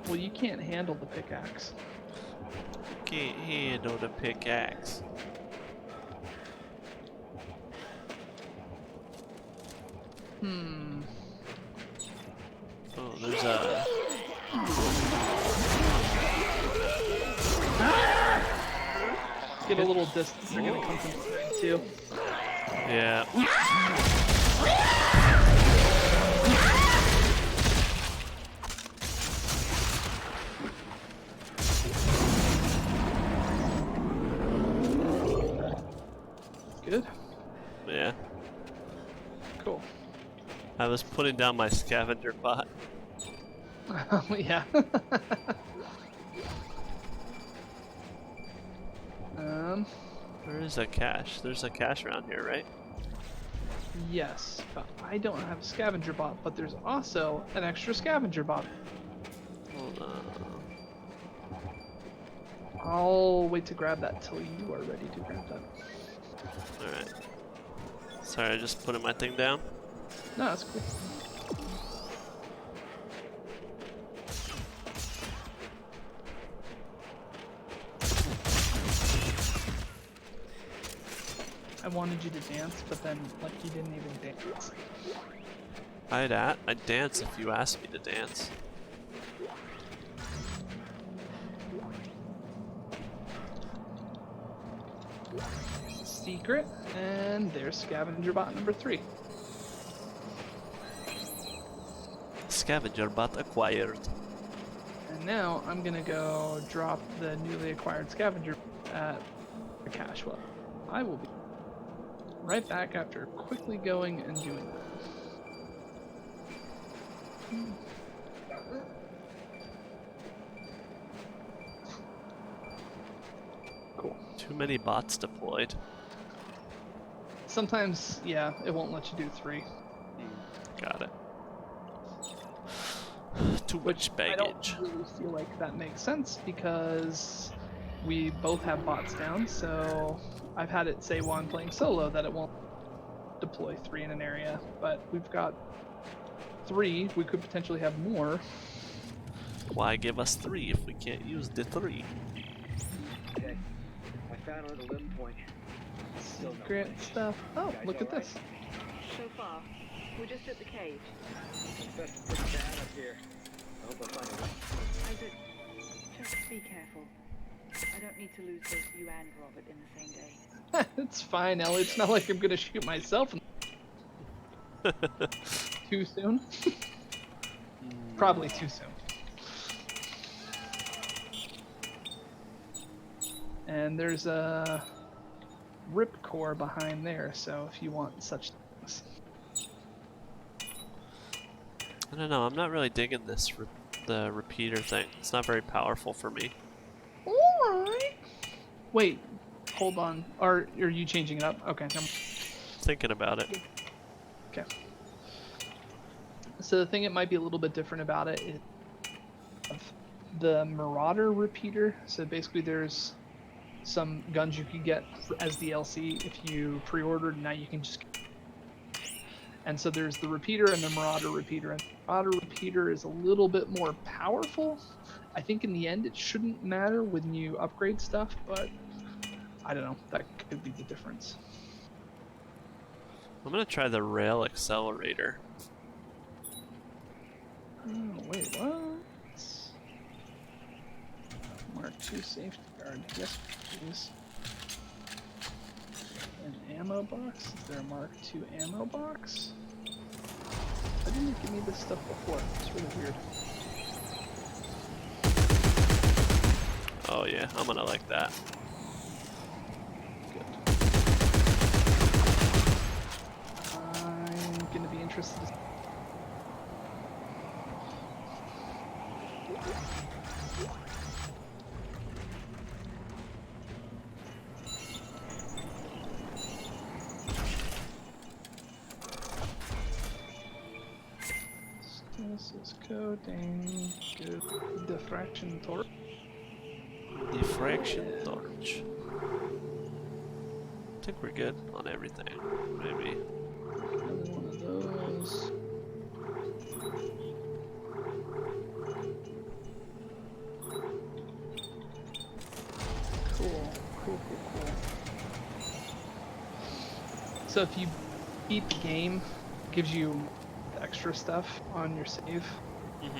B: Well, you can't handle the pickaxe.
A: Can't handle the pickaxe.
B: Hmm.
A: Oh, there's a.
B: Get a little distance. They're gonna come from behind too.
A: Yeah.
B: Good.
A: Yeah.
B: Cool.
A: I was putting down my scavenger bot.
B: Oh yeah.
A: Where is a cache? There's a cache around here, right?
B: Yes, but I don't have a scavenger bot, but there's also an extra scavenger bot.
A: Hold on.
B: I'll wait to grab that till you are ready to grab that.
A: Alright. Sorry, I just put my thing down.
B: No, that's cool. I wanted you to dance, but then, like, you didn't even dance.
A: I'd dance if you asked me to dance.
B: Secret, and there's scavenger bot number 3.
A: Scavenger bot acquired.
B: And now I'm gonna go drop the newly acquired scavenger at the cache well. I will be right back after quickly going and doing that. Cool.
A: Too many bots deployed.
B: Sometimes, yeah, it won't let you do 3.
A: Got it. Too
B: Which
A: much
B: I
A: baggage.
B: don't really feel like that makes sense because we both have bots down, so I've had it say while I'm playing solo that it won't deploy 3 in an area, but we've got 3, we could potentially have more.
A: Why give us 3 if we can't use the 3?
H: Okay. I found another limb point. Still no
B: Secret
H: place.
B: stuff. Oh,
H: Guys
B: look at
H: alright?
B: this.
D: So far, we're just at the cave.
H: Infested pretty bad up here. I hope I find a way.
D: Isaac, just be careful. I don't need to lose both you and Robert in the same day.
B: It's fine, Ellie. It's not like I'm gonna shoot myself too soon. Probably too soon. And there's a ripcore behind there, so if you want such things.
A: I don't know, I'm not really digging this the repeater thing. It's not very powerful for me.
B: Alright. Wait, hold on. Are you changing it up? Okay, never mind.
A: Thinking about it.
B: Okay. So the thing that might be a little bit different about it is the Marauder repeater. So basically there's some guns you can get as DLC if you pre-ordered, now you can just and so there's the repeater and the Marauder repeater, and the Marauder repeater is a little bit more powerful. I think in the end it shouldn't matter when you upgrade stuff, but I don't know, that could be the difference.
A: I'm gonna try the rail accelerator.
B: Oh, wait, what? Mark II safety guard. Yes, please. An ammo box? Is there a Mark II ammo box? Why didn't it give me this stuff before? It's really weird.
A: Oh yeah, I'm gonna like that.
B: Good. I'm gonna be interested to This is coding. Good. Diffraction torch.
A: Diffraction torch. I think we're good on everything. Maybe.
B: Another one of those. Cool. Cool. So if you beat the game, it gives you extra stuff on your save.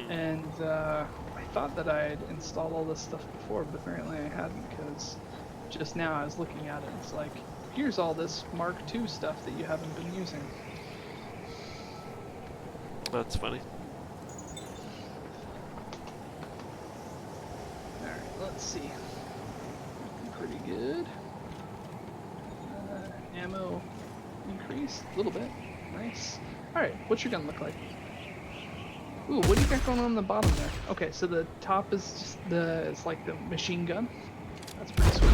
B: And I thought that I had installed all this stuff before, but apparently I hadn't, because just now I was looking at it, it's like, here's all this Mark II stuff that you haven't been using.
A: That's funny.
B: Alright, let's see. Looking pretty good. Ammo increased a little bit. Nice. Alright, what's your gun look like? Ooh, what do you got going on the bottom there? Okay, so the top is just it's like the machine gun. That's pretty sweet.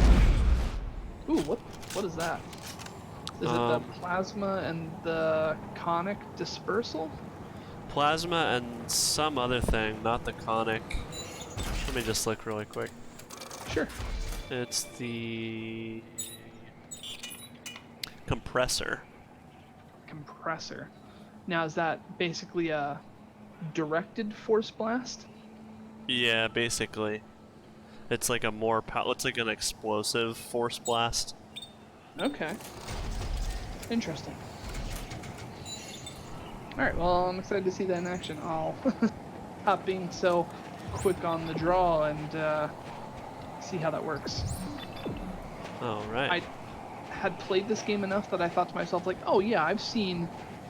B: Ooh, what is that? Is it the plasma and the conic dispersal?
A: Plasma and some other thing, not the conic. Let me just look really quick.
B: Sure.
A: It's the compressor.
B: compressor. Now, is that basically a directed force blast?
A: Yeah, basically. It's like a more it's like an explosive force blast.
B: Okay. Interesting. Alright, well, I'm excited to see that in action. I'll stop being so quick on the draw and see how that works.
A: Alright.
B: I had played this game enough that I thought to myself, like, oh yeah, I've seen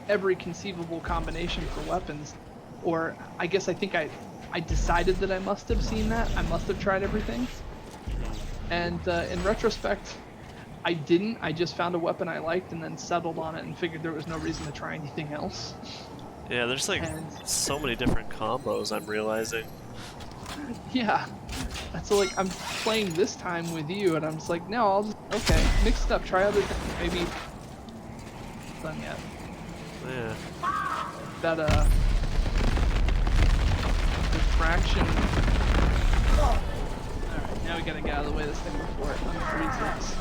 B: every conceivable combination for weapons. Or I guess I think I decided that I must have seen that. I must have tried everything. And in retrospect, I didn't. I just found a weapon I liked and then settled on it and figured there was no reason to try anything else.
A: Yeah, there's like so many different combos, I'm realizing.
B: Yeah. So like I'm playing this time with you and I'm just like, no, I'll just okay, mix it up, try other things. Maybe done yet.
A: Yeah.
B: That diffraction. Alright, now we gotta get out of the way of this thing before it unfreezes us.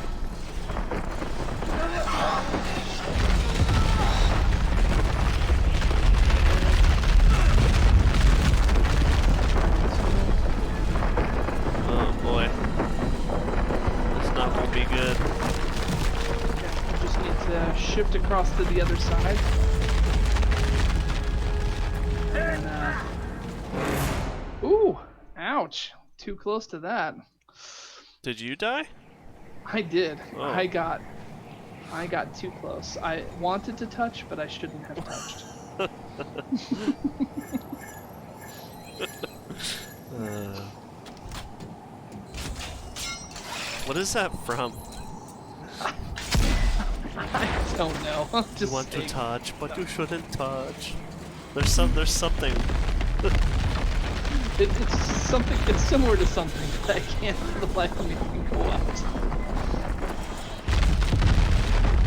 A: Oh boy. This not gonna be good.
B: Okay, we just need to shift across to the other side. And, ooh! Ouch! Too close to that.
A: Did you die?
B: I did.
A: Oh.
B: I got too close. I wanted to touch, but I shouldn't have touched.
A: What is that from?
B: I don't know. I'm
A: You
B: just
A: want to
B: saying.
A: touch, but you shouldn't touch. There's something.
B: It's something. It's similar to something, but I can't for the life of me go out.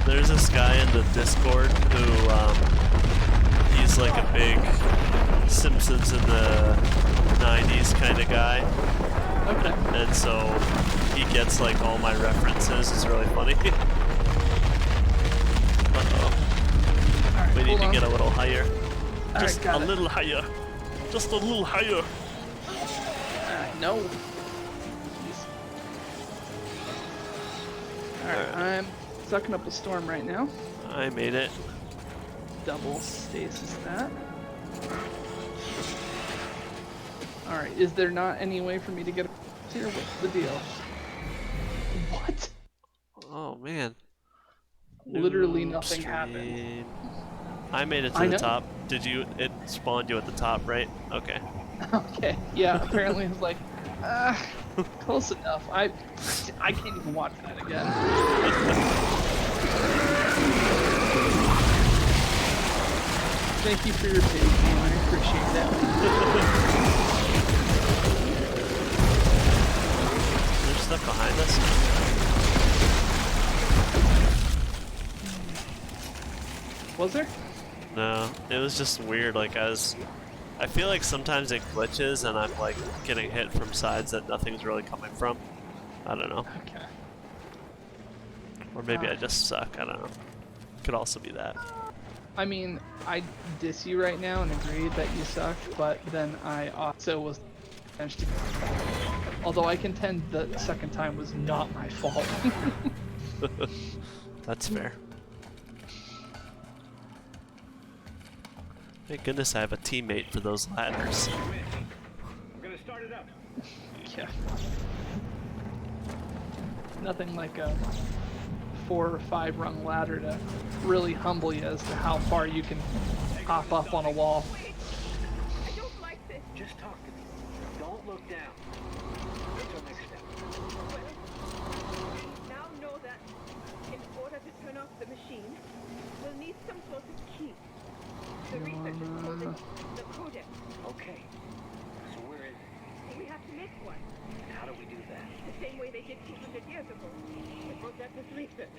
A: There's this guy in the Discord who, he's like a big Simpsons in the 90s kind of guy.
B: Okay.
A: And so he gets like all my references. It's really funny. Uh-oh.
B: Alright,
A: We need
B: hold
A: to
B: on.
A: get a little higher.
B: Alright,
A: Just
B: got
A: a
B: it.
A: little higher. Just a little higher.
B: No. Jeez. Alright, I'm sucking up a storm right now.
A: I made it.
B: Double stasis that. Alright, is there not any way for me to get up here? What's the deal? What?
A: Oh man.
B: Literally
A: New
B: nothing happened.
A: stream. I made it to
B: I
A: the
B: know.
A: top. Did you? It spawned you at the top, right? Okay.
B: Okay, yeah, apparently it's like, close enough. I can't even watch that again. Thank you for your page, man. I appreciate that.
A: There's stuff behind us.
B: Was there?
A: No, it was just weird. Like I feel like sometimes it glitches and I'm like getting hit from sides that nothing's really coming from. I don't know.
B: Okay.
A: Or maybe I just suck. I don't know. Could also be that.
B: I mean, I diss you right now and agree that you suck, but then I also was managed to. Although I contend the second time was not my fault.
A: That's fair. Thank goodness I have a teammate for those ladders.
H: I'm gonna start it up.
B: Yeah. Nothing like a 4 or 5 rung ladder to really humble you as to how far you can hop up on a wall.
G: I don't like this.
H: Just talk to me. Don't look down. What's our next step?
G: Well, we now know that in order to turn off the machine, we'll need some sort of key. The researchers called it the codex.
H: Okay. So where is it?
G: We have to make one.
H: And how do we do that?
G: The same way they did 200 years ago. They called that with research.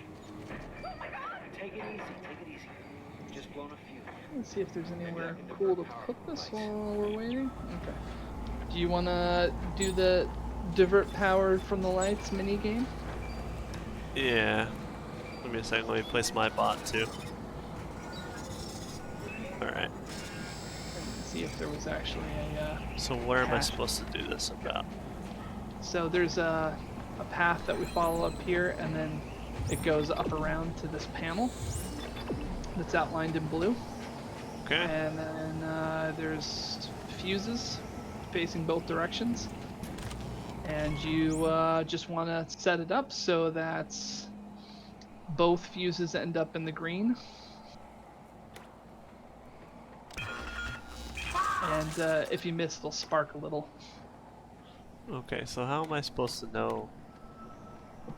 G: Oh my god!
H: Take it easy. Take it easy. Just blown a fuse.
B: Let's see if there's anywhere cool to put this while we're waiting. Okay. Do you want to do the divert power from the lights mini game?
A: Yeah. Give me a second. Let me place my bot too. Alright.
B: See if there was actually a.
A: So where am I
B: Path.
A: supposed to do this about?
B: So there's a path that we follow up here, and then it goes up around to this panel that's outlined in blue.
A: Okay.
B: And then there's fuses facing both directions. And you just want to set it up so that both fuses end up in the green. And if you miss, they'll spark a little.
A: Okay, so how am I supposed to know?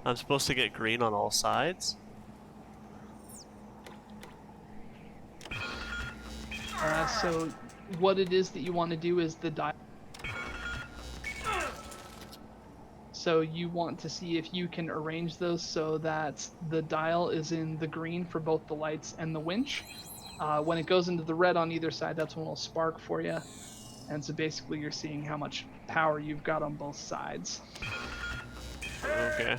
A: I'm supposed to get green on all sides?
B: So what it is that you want to do is the dial. So you want to see if you can arrange those so that the dial is in the green for both the lights and the winch. When it goes into the red on either side, that's when it'll spark for you. And so basically you're seeing how much power you've got on both sides.
A: Okay.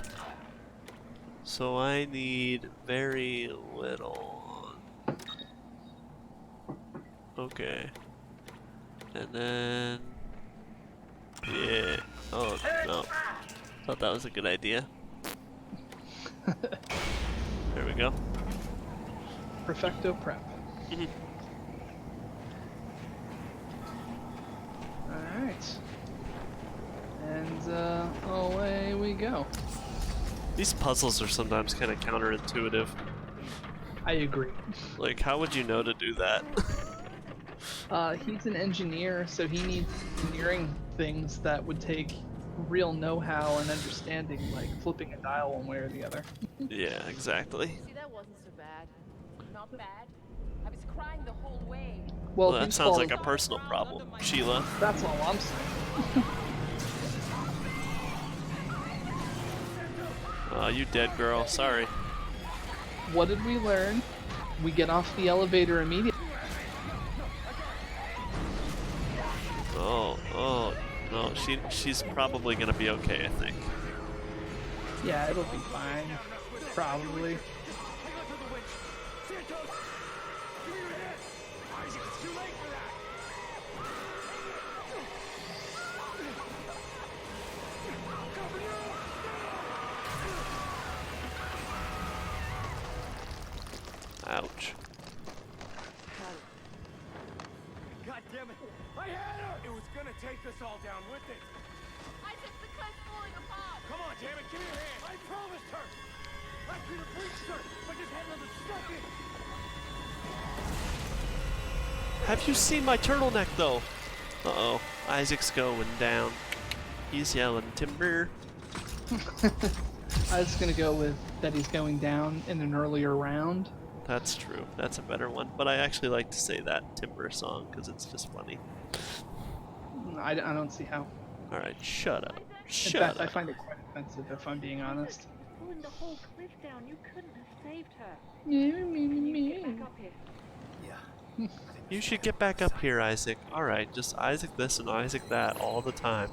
A: So I need very little. Okay. And then... Yeah. Oh, no. Thought that was a good idea. There we go.
B: Perfecto prep. Alright. And away we go.
A: These puzzles are sometimes kind of counterintuitive.
B: I agree.
A: Like, how would you know to do that?
B: He's an engineer, so he needs engineering things that would take real know-how and understanding, like flipping a dial one way or the other.
A: Yeah, exactly.
I: See, that wasn't so bad. Not bad. I was crying the whole way.
A: Well,
B: Well,
A: that
B: these
A: sounds like a
B: balls-
A: personal problem, Sheila.
B: That's all I'm saying.
A: Oh, you dead girl. Sorry.
B: What did we learn? We get off the elevator immediately.
A: Oh, no, she's probably gonna be okay, I think.
B: Yeah, it'll be fine. Probably.
A: Ouch.
E: God damn it! I had her! It was gonna take us all down with it.
I: Isaac, the cliff's falling apart.
E: Come on, damn it, give me your hand. I promised her. I could have reached her, but just had another second.
A: Have you seen my turtleneck, though? Uh-oh. Isaac's going down. He's yelling timber.
B: I was gonna go with that he's going down in an earlier round.
A: That's true. That's a better one. But I actually like to say that timber song because it's just funny.
B: I don't see how.
A: Alright, shut up.
B: In
A: Shut
B: fact,
A: up.
B: I find it quite offensive if I'm being honest.
D: Pulling the whole cliff down, you couldn't have saved her.
B: Me.
D: Back up here.
F: Yeah.
A: You should get back up here, Isaac. Alright, just Isaac this and Isaac that all the time.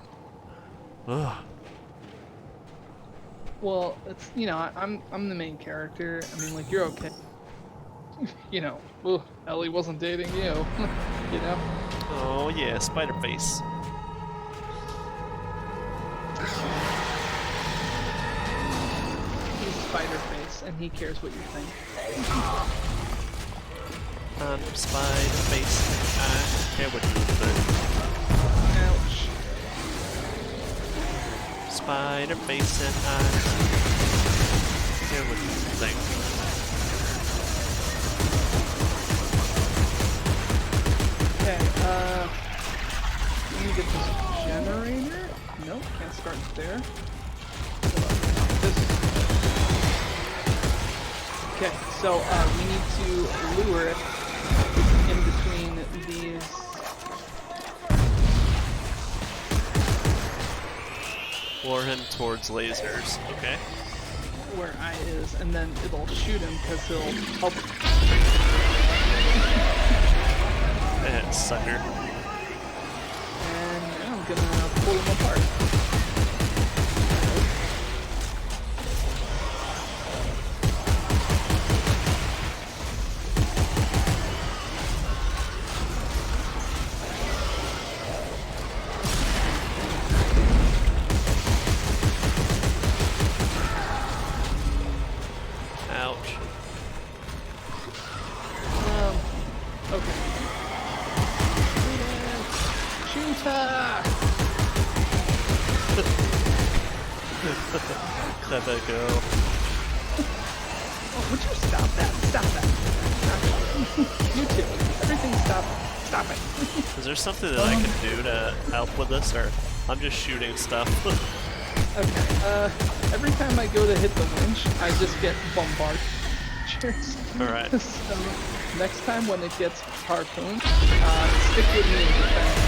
A: Ugh.
B: Well, it's I'm the main character. I mean, like, you're okay. Ellie wasn't dating you.
A: Oh yeah, spider face.
B: He's Spider-Face, and he cares what you think.
A: I'm spider face. I care what you think.
B: Ouch.
A: Spider face and I care what you think.
B: Okay, let me get this generator. Nope, can't start there. This. Okay, so we need to lure it in between these.
A: Lure him towards lasers, okay?
B: Where I is, and then it'll shoot him because he'll help.
A: Sucker.
B: And now I'm gonna pull him apart. Okay. Shoot her!
A: Let that go.
B: Oh, would you stop that? Stop that. You too. Everything stop. Stop it.
A: Is there something that I can do to help with this, or I'm just shooting stuff?
B: Okay, every time I go to hit the winch, I just get bombarded. Cheers.
A: Alright.
B: So, next time when it gets harpooned, stick with me and defend.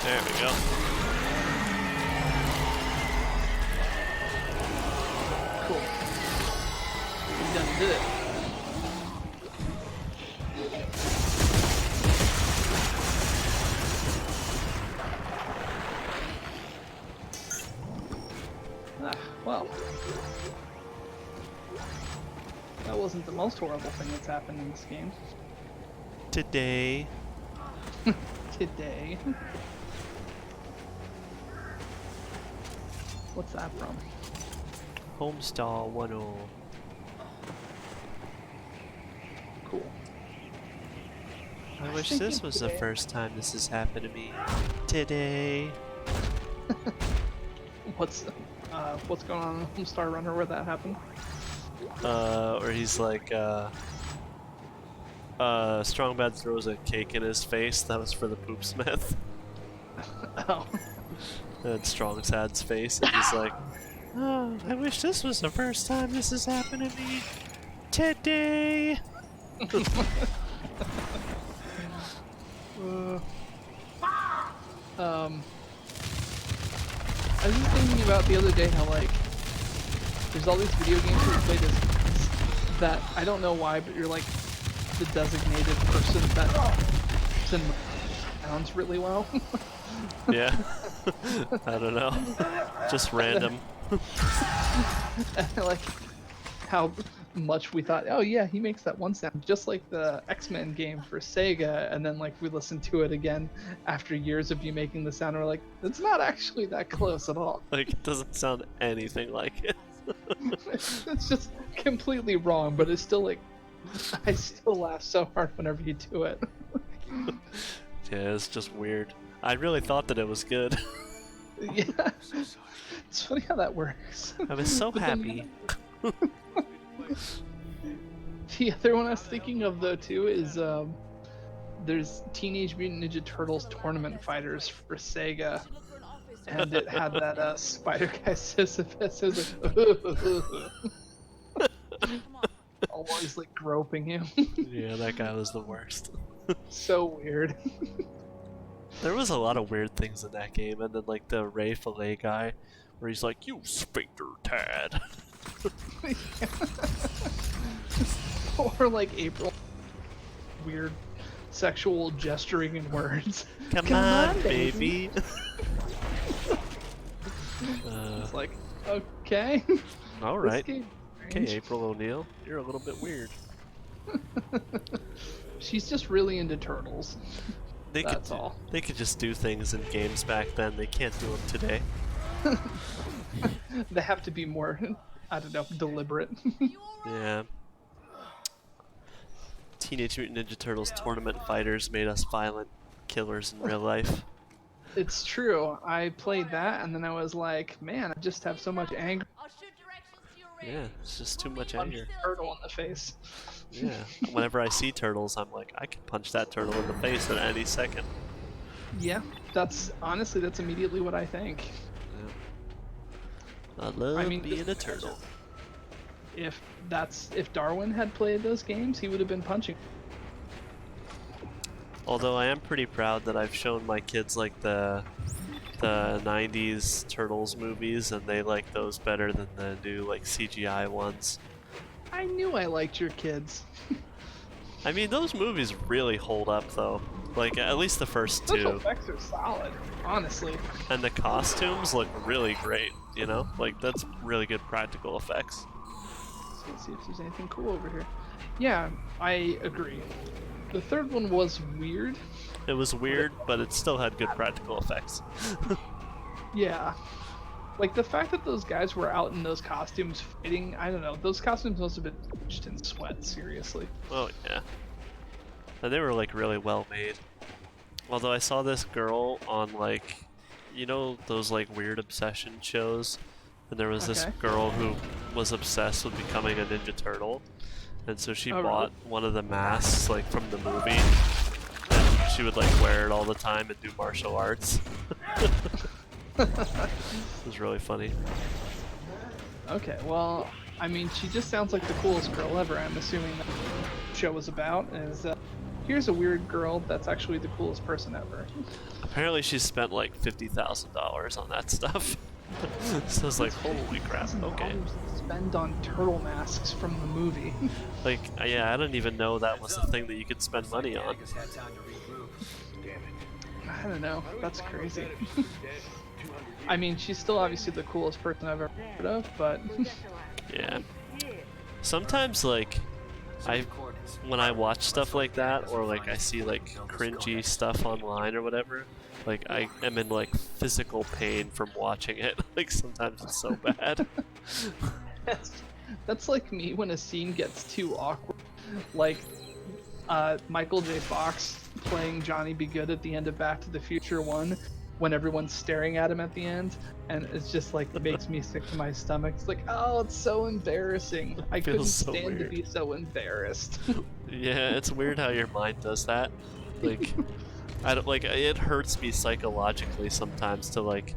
A: There we go.
B: Cool. We done did it. Well, that wasn't the most horrible thing that's happened in this game.
A: Today.
B: Today. What's that from?
A: Homestar 10.
B: Cool.
A: I
B: was
A: wish
B: thinking
A: this was the
B: today-
A: first time this has happened to me. Today.
B: What's going on in Homestar Runner where that happened?
A: Where he's like, Strong Bad throws a cake in his face. That was for the poop smith.
B: Oh.
A: And Strong Sad's face, and he's like, oh, I wish this was the first time this has happened to me. Today.
B: I was just thinking about the other day how like there's all these video games that you play that I don't know why, but you're like the designated person that sounds really well.
A: Yeah. I don't know. Just random.
B: And I like how much we thought, oh yeah, he makes that one sound, just like the X-Men game for Sega, and then like we listened to it again after years of you making the sound, and we're like, it's not actually that close at all.
A: Like, it doesn't sound anything like it.
B: It's just completely wrong, but it's still like, I still laugh so hard whenever you do it.
A: Yeah, it's just weird. I really thought that it was good.
B: Yeah, it's funny how that works.
A: I was so
B: But then
A: happy.
B: The other one I was thinking of though too is there's Teenage Mutant Ninja Turtles Tournament Fighters for Sega, and it had that Spider Guy Sisyphus. It was like always like groping him.
A: Yeah, that guy was the worst.
B: So weird.
A: There was a lot of weird things in that game, and then like the Ray Fillet guy, where he's like, "You sphincter tad."
B: Or like April, weird sexual gesturing and words.
A: Come on, baby.
B: It's like, okay.
A: All
B: This
A: right.
B: game
A: Okay,
B: strange.
A: April O'Neil, you're a little bit weird.
B: She's just really into turtles.
A: They
B: That's
A: could,
B: all.
A: They could just do things in games back then. They can't do them today.
B: They have to be more, I don't know, deliberate.
A: Yeah. Teenage Mutant Ninja Turtles Tournament Fighters made us violent killers in real life.
B: It's true. I played that and then I was like, man, I just have so much anger.
I: I'll shoot directions to your
A: Yeah, it's just too much
B: Punch
A: anger.
B: a turtle in the face.
A: Yeah. Whenever I see turtles, I'm like, I can punch that turtle in the face at any second.
B: Yeah, that's honestly, that's immediately what I think.
A: I love
B: mean,
A: being a turtle.
B: If Darwin had played those games, he would have been punching.
A: Although I am pretty proud that I've shown my kids like the 90s Turtles movies, and they like those better than the new like CGI ones.
B: I knew I liked your kids.
A: I mean, those movies really hold up though. Like at least the first
B: Special
A: two.
B: effects are solid, honestly.
A: And the costumes look really great, you know? Like that's really good practical effects.
B: Let's see if there's anything cool over here. Yeah, I agree. The third one was weird.
A: It was weird, but it still had good practical effects.
B: Yeah. Like the fact that those guys were out in those costumes fighting, I don't know. Those costumes must have been drenched in sweat. Seriously.
A: Oh yeah. And they were like really well made. Although I saw this girl on like, you know, those like weird obsession shows, and there was this
B: Okay.
A: girl who was obsessed with becoming a Ninja Turtle, and so she
B: Oh,
A: bought one of the masks like from the movie, and she would like wear it all the time and do martial arts. It was really funny.
B: Okay, well, I mean, she just sounds like the coolest girl ever. I'm assuming that the show was about is here's a weird girl that's actually the coolest person ever.
A: Apparently she spent like $50,000 on that stuff. So it's like, holy crap, okay.
B: $1,000 to spend on turtle masks from the movie.
A: Like, yeah, I didn't even know that was a thing that you could spend money on.
B: I don't know. That's crazy. I mean, she's still obviously the coolest person I've ever heard of, but
A: Yeah. Sometimes, like, when I watch stuff like that, or like I see like cringy stuff online or whatever, like I am in like physical pain from watching it. Like sometimes it's so bad.
B: that's like me when a scene gets too awkward. Like Michael J. Fox playing Johnny Be Good at the end of Back to the Future 1 when everyone's staring at him at the end, and it's just like it makes me sick to my stomach. It's like, oh, it's so embarrassing. I couldn't
A: Feels so
B: stand to
A: weird.
B: be so embarrassed.
A: Yeah, it's weird how your mind does that. Like, I don't like it hurts me psychologically sometimes to like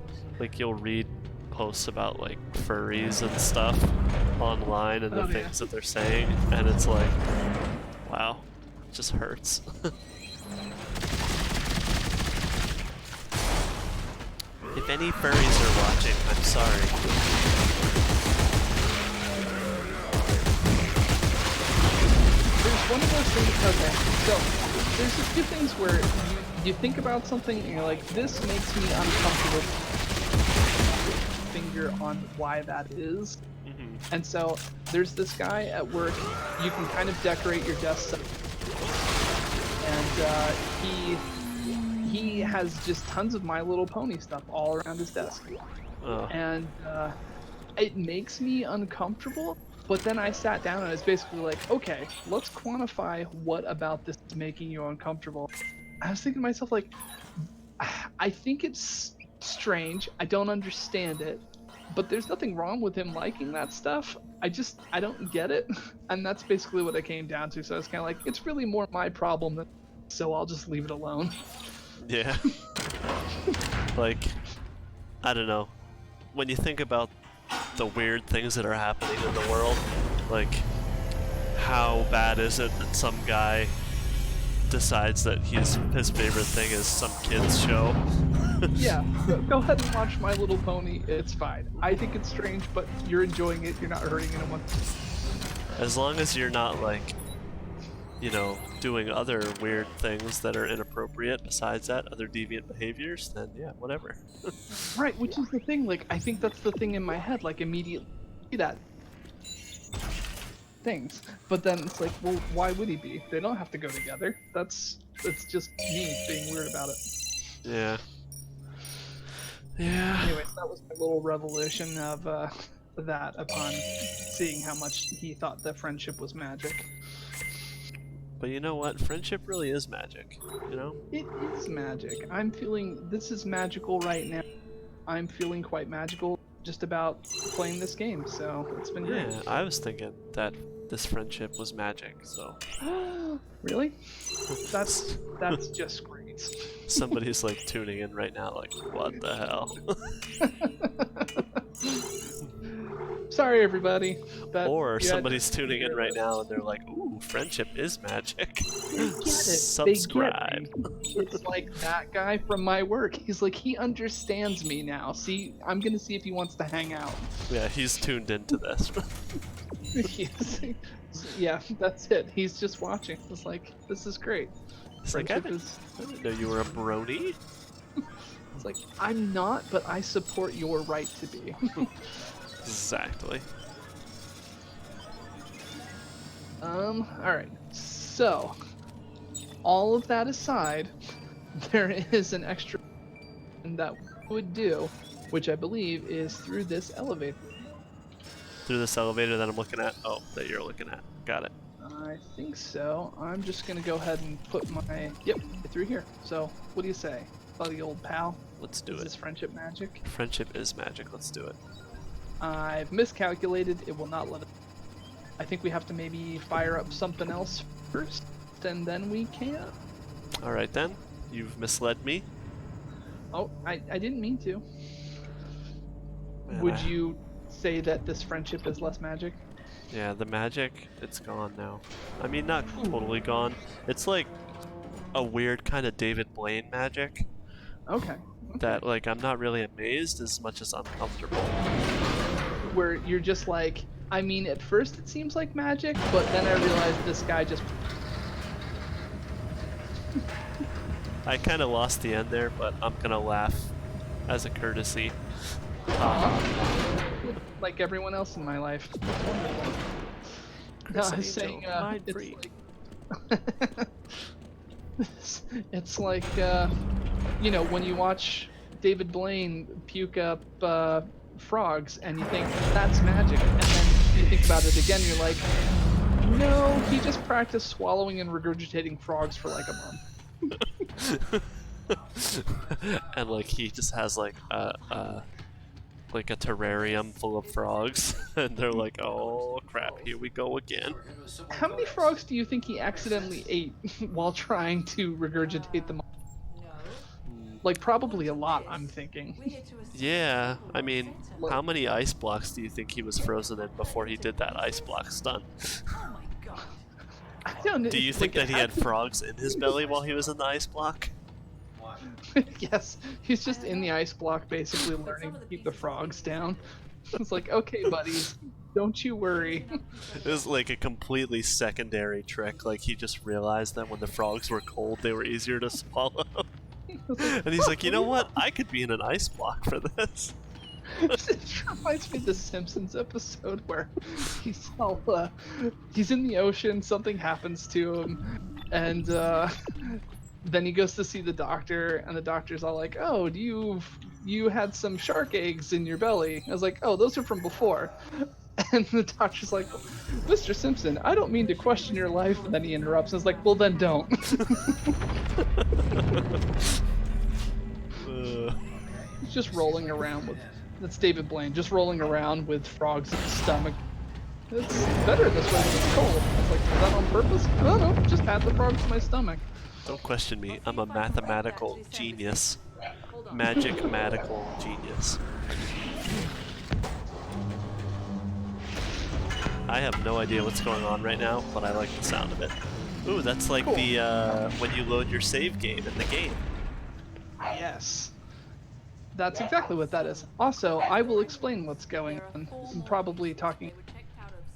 A: you'll read posts about like furries and stuff online and the
B: Oh, yeah.
A: things that they're saying, and it's like, wow, it just hurts. If any furries are watching, I'm sorry.
B: There's one of those things. Okay, so there's a few things where you think about something and you're like, this makes me uncomfortable. Finger on why that is. And so there's this guy at work. You can kind of decorate your desk, and he has just tons of My Little Pony stuff all around his desk,
A: Oh.
B: and it makes me uncomfortable. But then I sat down and it's basically like, okay, let's quantify what about this is making you uncomfortable. I was thinking to myself, like, I think it's strange. I don't understand it. But there's nothing wrong with him liking that stuff. I don't get it. And that's basically what it came down to. So I was kind of like, it's really more my problem than, so I'll just leave it alone.
A: Yeah. Like, I don't know. When you think about the weird things that are happening in the world, like, how bad is it that some guy decides that his favorite thing is some kid's show?
B: Yeah, go ahead and watch My Little Pony. It's fine. I think it's strange, but you're enjoying it. You're not hurting anyone.
A: As long as you're not, like, you know, doing other weird things that are inappropriate besides that, other deviant behaviors, then yeah, whatever.
B: Right, which is the thing. Like, I think that's the thing in my head. Like, immediately that things. But then it's like, well, why would he be? They don't have to go together. It's just me being weird about it.
A: Yeah. Yeah.
B: Anyway, that was my little revelation of that upon seeing how much he thought that friendship was magic.
A: But you know what? Friendship really is magic, you know?
B: It is magic. I'm feeling this is magical right now. I'm feeling quite magical just about playing this game, so it's been great.
A: Yeah, I was thinking that this friendship was magic, so
B: Really? That's just great.
A: somebody's like tuning in right now like, what the hell?
B: Sorry, everybody. That,
A: Or
B: you had
A: somebody's
B: to
A: tuning in
B: hear
A: right
B: that.
A: now and they're like, ooh, friendship is magic.
B: They get it.
A: Subscribe.
B: They get me. It's like that guy from my work. He's like, he understands me now. See, I'm gonna see if he wants to hang out.
A: Yeah, he's tuned into this.
B: Yeah, that's it. He's just watching. It's like, this is great.
A: It's like, I
B: Friendship
A: didn't know you were a brony.
B: It's like, I'm not, but I support your right to be.
A: Exactly.
B: Alright. So, all of that aside, there is an extra that would do, which I believe is through this elevator.
A: Through this elevator that I'm looking at. Oh, that you're looking at. Got it.
B: I think so. I'm just gonna go ahead and put my through here. So what do you say, buddy, old pal?
A: Let's do
B: Is
A: it.
B: this friendship magic?
A: Friendship is magic. Let's do it.
B: I've miscalculated. It will not let it. I think we have to maybe fire up something else first, and then we can.
A: All right then. You've misled me.
B: Oh, I didn't mean to.
A: Man,
B: Would you say that this friendship is less magic?
A: Yeah, the magic, it's gone now. I mean, not totally gone. It's like a weird kind of David Blaine magic
B: Okay.
A: that, like, I'm not really amazed as much as uncomfortable.
B: Where you're just like, I mean, at first it seems like magic, but then I realized this guy just.
A: I kind of lost the end there, but I'm gonna laugh as a courtesy.
B: Like everyone else in my life. It's wonderful. No, I was saying,
A: mind
B: it's
A: freak.
B: like, it's like, you know, when you watch David Blaine puke up frogs and you think that's magic, and then you think about it again, you're like, no, he just practiced swallowing and regurgitating frogs for like a month.
A: And like he just has like a terrarium full of frogs, and they're like, oh crap, here we go again.
B: How many frogs do you think he accidentally ate while trying to regurgitate them? Like probably a lot, I'm thinking.
A: Yeah, I mean, how many ice blocks do you think he was frozen in before he did that ice block stunt?
B: I don't know.
A: Do you think that he had frogs in his belly while he was in the ice block?
B: Yes, he's just in the ice block basically learning to keep the frogs down. It's like, okay, buddies, don't you worry.
A: It was like a completely secondary trick. Like he just realized that when the frogs were cold, they were easier to swallow. And he's like, you know what? I could be in an ice block for this.
B: It reminds me of the Simpsons episode where he's all, he's in the ocean, something happens to him, and then he goes to see the doctor, and the doctor's all like, oh, you had some shark eggs in your belly. I was like, oh, those are from before. And the doctor's like, Mr. Simpson, I don't mean to question your life. And then he interrupts and is like, well, then don't. He's just rolling around with, that's David Blaine, just rolling around with frogs in his stomach. It's better this way than it's cold. I was like, is that on purpose? I don't know, just add the frogs to my stomach.
A: Don't question me. I'm a mathematical genius. Magic-matical genius. I have no idea what's going on right now, but I like the sound of it. Ooh, that's like
B: Cool.
A: the when you load your save game in the game.
B: Yes. That's exactly what that is. Also, I will explain what's going on. I'm probably talking.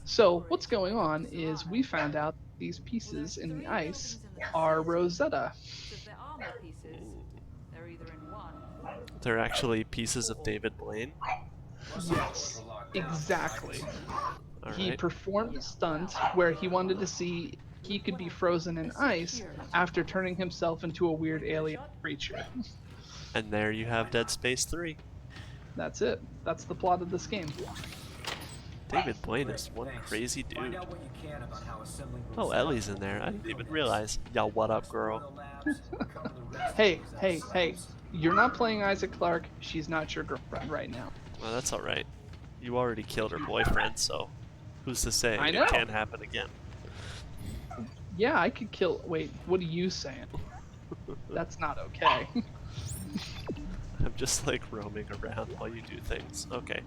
B: So, what's going on is we found out these pieces in the ice are Rosetta.
A: They're actually pieces of David Blaine.
B: Yes, exactly.
A: All
B: He
A: right.
B: performed a stunt where he wanted to see if he could be frozen in ice after turning himself into a weird alien creature.
A: And there you have Dead Space 3.
B: That's it. That's the plot of this game.
A: David Blaine is one crazy dude. Oh, Ellie's in there. I didn't even realize. Yeah, what up, girl?
B: Hey, hey, hey. You're not playing Isaac Clarke. She's not your girlfriend right now.
A: Well, that's alright. You already killed her boyfriend, so who's to say
B: I know.
A: it can't happen again?
B: Yeah, I could kill. Wait, what are you saying? That's not okay.
A: I'm just like roaming around while you do things. Okay,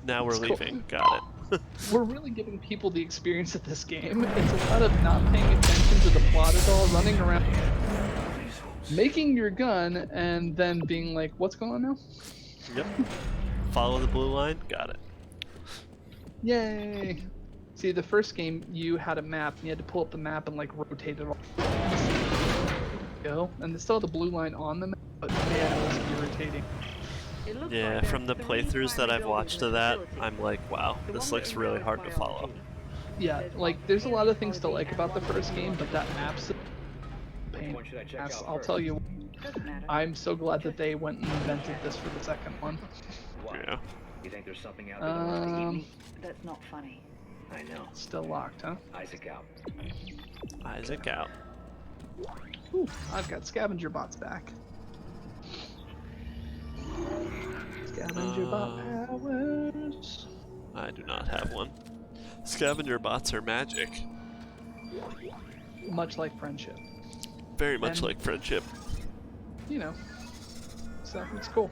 A: now we're
B: It's cool.
A: leaving. Got it.
B: We're really giving people the experience of this game. It's a lot of not paying attention to the plot at all, running around, making your gun, and then being like, what's going on now?
A: Yep. Follow the blue line. Got it.
B: Yay! See, the first game, you had a map, and you had to pull up the map and, like, rotate it all. Go. And they still had the blue line on the map, but man, it was irritating.
A: Yeah, from the playthroughs that I've watched of that, I'm like, wow, this looks really hard to follow.
B: Yeah, like, there's a lot of things to like about the first game, but that map's a pain.
H: Which one should I check
B: Ass,
H: out
B: I'll
H: first?
B: tell you.
D: Doesn't matter.
B: I'm so glad that they went and invented this for the second one.
H: What?
A: Yeah.
H: You think there's something out there that wants to eat me?
D: That's not funny.
H: I know.
B: Still locked, huh?
H: Isaac out.
A: Isaac out.
B: Ooh, I've got scavenger bots back. Scavenger bot powers.
A: I do not have one. Scavenger bots are magic.
B: Much like friendship,
A: Very much
B: And-
A: like friendship.
B: you know. So it's cool.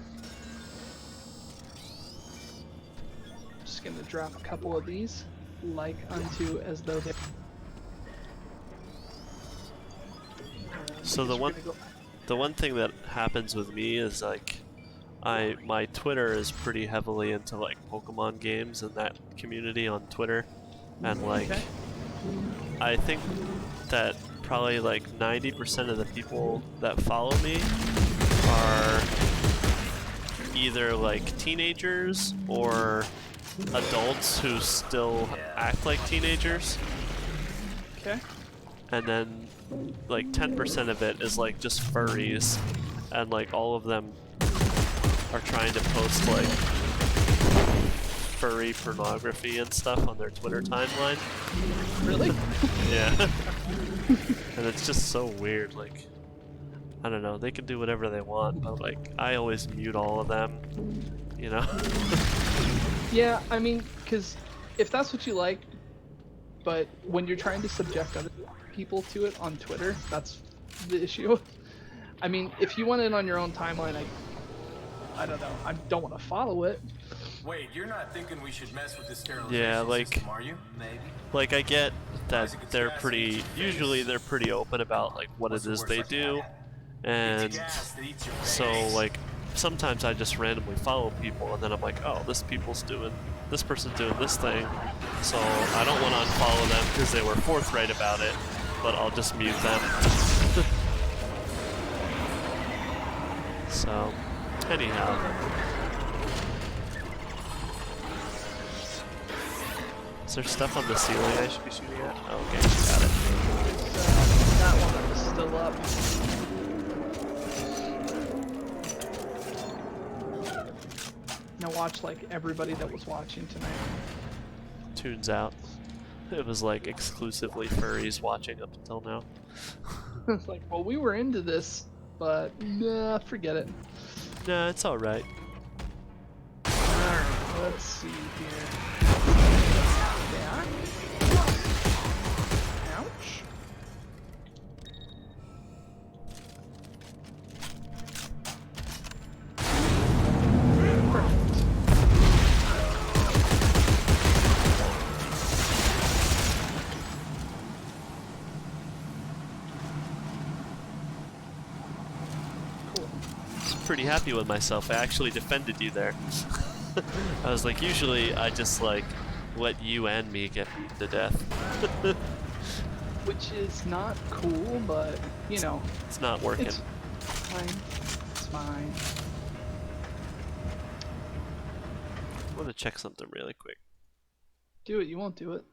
B: Just gonna drop a couple of these, like unto as though they.
A: So the one thing that happens with me is like my Twitter is pretty heavily into like Pokemon games and that community on Twitter, and like
B: Okay.
A: I think that probably like 90% of the people that follow me are either like teenagers or adults who still act like teenagers,
B: Okay.
A: and then like 10% of it is like just furries, and like all of them are trying to post like furry pornography and stuff on their Twitter timeline.
B: Really?
A: Yeah. And it's just so weird, like, I don't know, they can do whatever they want, but like, I always mute all of them, you know?
B: Yeah, I mean, because if that's what you like, but when you're trying to subject other people to it on Twitter, that's the issue. I mean, if you want it on your own timeline, I don't know. I don't want to follow it.
E: Wait, you're not thinking we should mess with the sterilization
A: Yeah, like-
E: system, are you? Maybe.
A: Like, I get that they're pretty, usually they're pretty open about like what it is they do, and
E: Gas that eats your
A: so
E: face.
A: like, sometimes I just randomly follow people, and then I'm like, oh, this person's doing this thing, so I don't want to unfollow them because they were forthright about it, but I'll just mute them. So, anyhow. Is there stuff on the ceiling I should be shooting at? Oh, okay, got it.
B: That one is still up. Now watch like everybody that was watching tonight.
A: Tunes out. It was like exclusively furries watching up until now.
B: It's like, well, we were into this, but nah, forget it.
A: Nah, it's alright.
B: Alright, let's see here. Back. Ouch. Perfect. Cool.
A: Pretty happy with myself. I actually defended you there. I was like, usually I just like let you and me get beaten to death.
B: Which is not cool, but you know,
A: It's not working.
B: it's fine. It's fine.
A: I want to check something really quick.
B: Do it, you won't do it.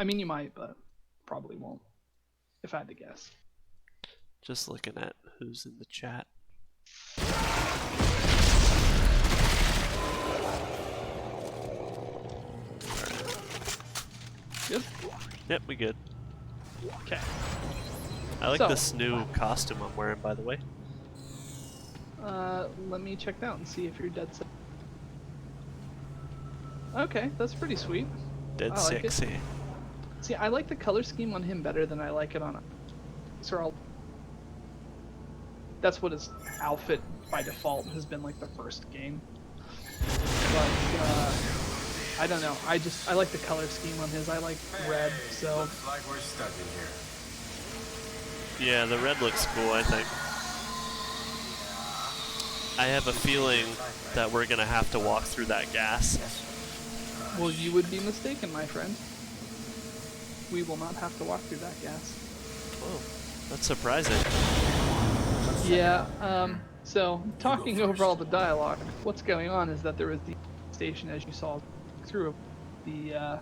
B: I mean, you might, but probably won't. If I had to guess.
A: Just looking at who's in the chat.
B: Good?
A: Yep, we good.
B: Okay.
A: I like
B: So-
A: this new costume I'm wearing, by the way.
B: Let me check it out and see if you're dead set. Okay, that's pretty sweet.
A: Dead
B: I like it.
A: sexy.
B: See, I like the color scheme on him better than I like it on. These are all. That's what his outfit by default has been like the first game. But I don't know. I like the color scheme on his. I like red, so
E: Looks like we're stuck in here.
A: Yeah, the red looks cool, I think. I have a feeling that we're gonna have to walk through that gas.
B: well, you would be mistaken, my friend. We will not have to walk through that gas.
A: Oh, that's surprising.
B: Yeah. So talking over all the dialogue, what's going on is that there was the station, as you saw, through the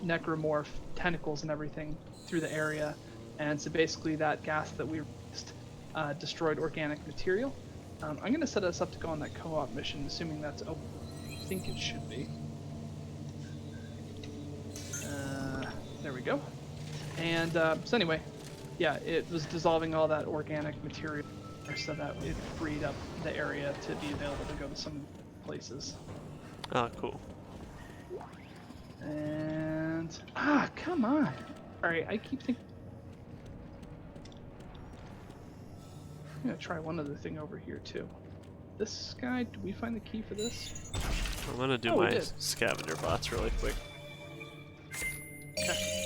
B: necromorph tentacles and everything through the area, and so basically that gas that we released destroyed organic material. I'm going to set us up to go on that co-op mission, assuming that's open. I think it should be. There we go. And so anyway, yeah, it was dissolving all that organic material so that it freed up the area to be available to go to some places.
A: Oh, cool.
B: And come on! All right, I keep thinking. I'm gonna try one other thing over here too. This guy, did we find the key for this?
A: I'm gonna do
B: Oh, we
A: my
B: did.
A: scavenger bots really quick.
B: Okay.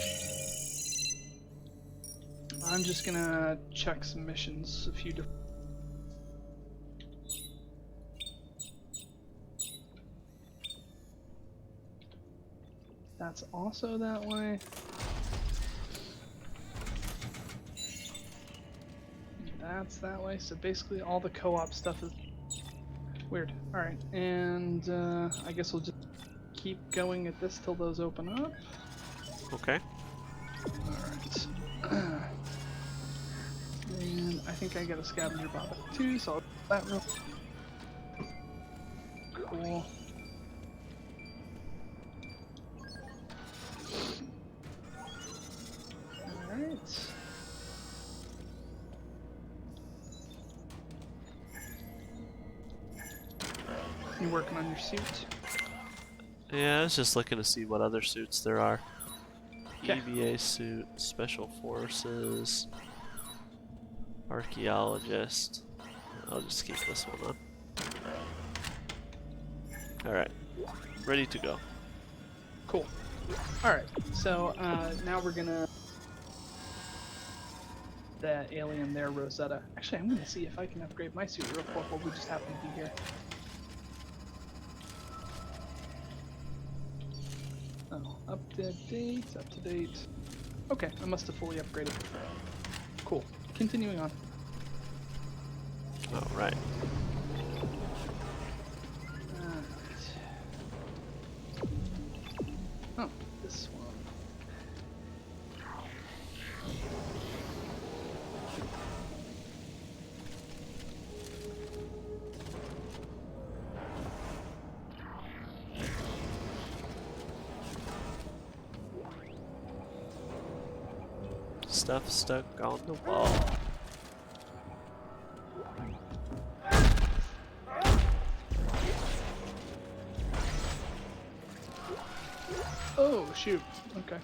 B: I'm just gonna check some missions, a few different. That's also that way. That's that way. So basically, all the co-op stuff is weird. All right, and I guess we'll just keep going at this till those open up.
A: Okay.
B: Alright. And I think I got a scavenger bot too, so I'll do that real cool. Alright. You working on your suit?
A: Yeah, I was just looking to see what other suits there are.
B: Okay.
A: EVA suit, Special Forces, Archaeologist. I'll just keep this one on. Alright, ready to go.
B: Cool. Alright, so now we're gonna... That alien there, Rosetta. Actually, I'm gonna see if I can upgrade my suit real quick while we just happen to be here. Oh, up to date, up to date. Okay, I must have fully upgraded. Cool. Continuing on.
A: Alright.
B: Oh, this one.
A: Stuff stuck on the wall.
B: Oh, shoot. Okay.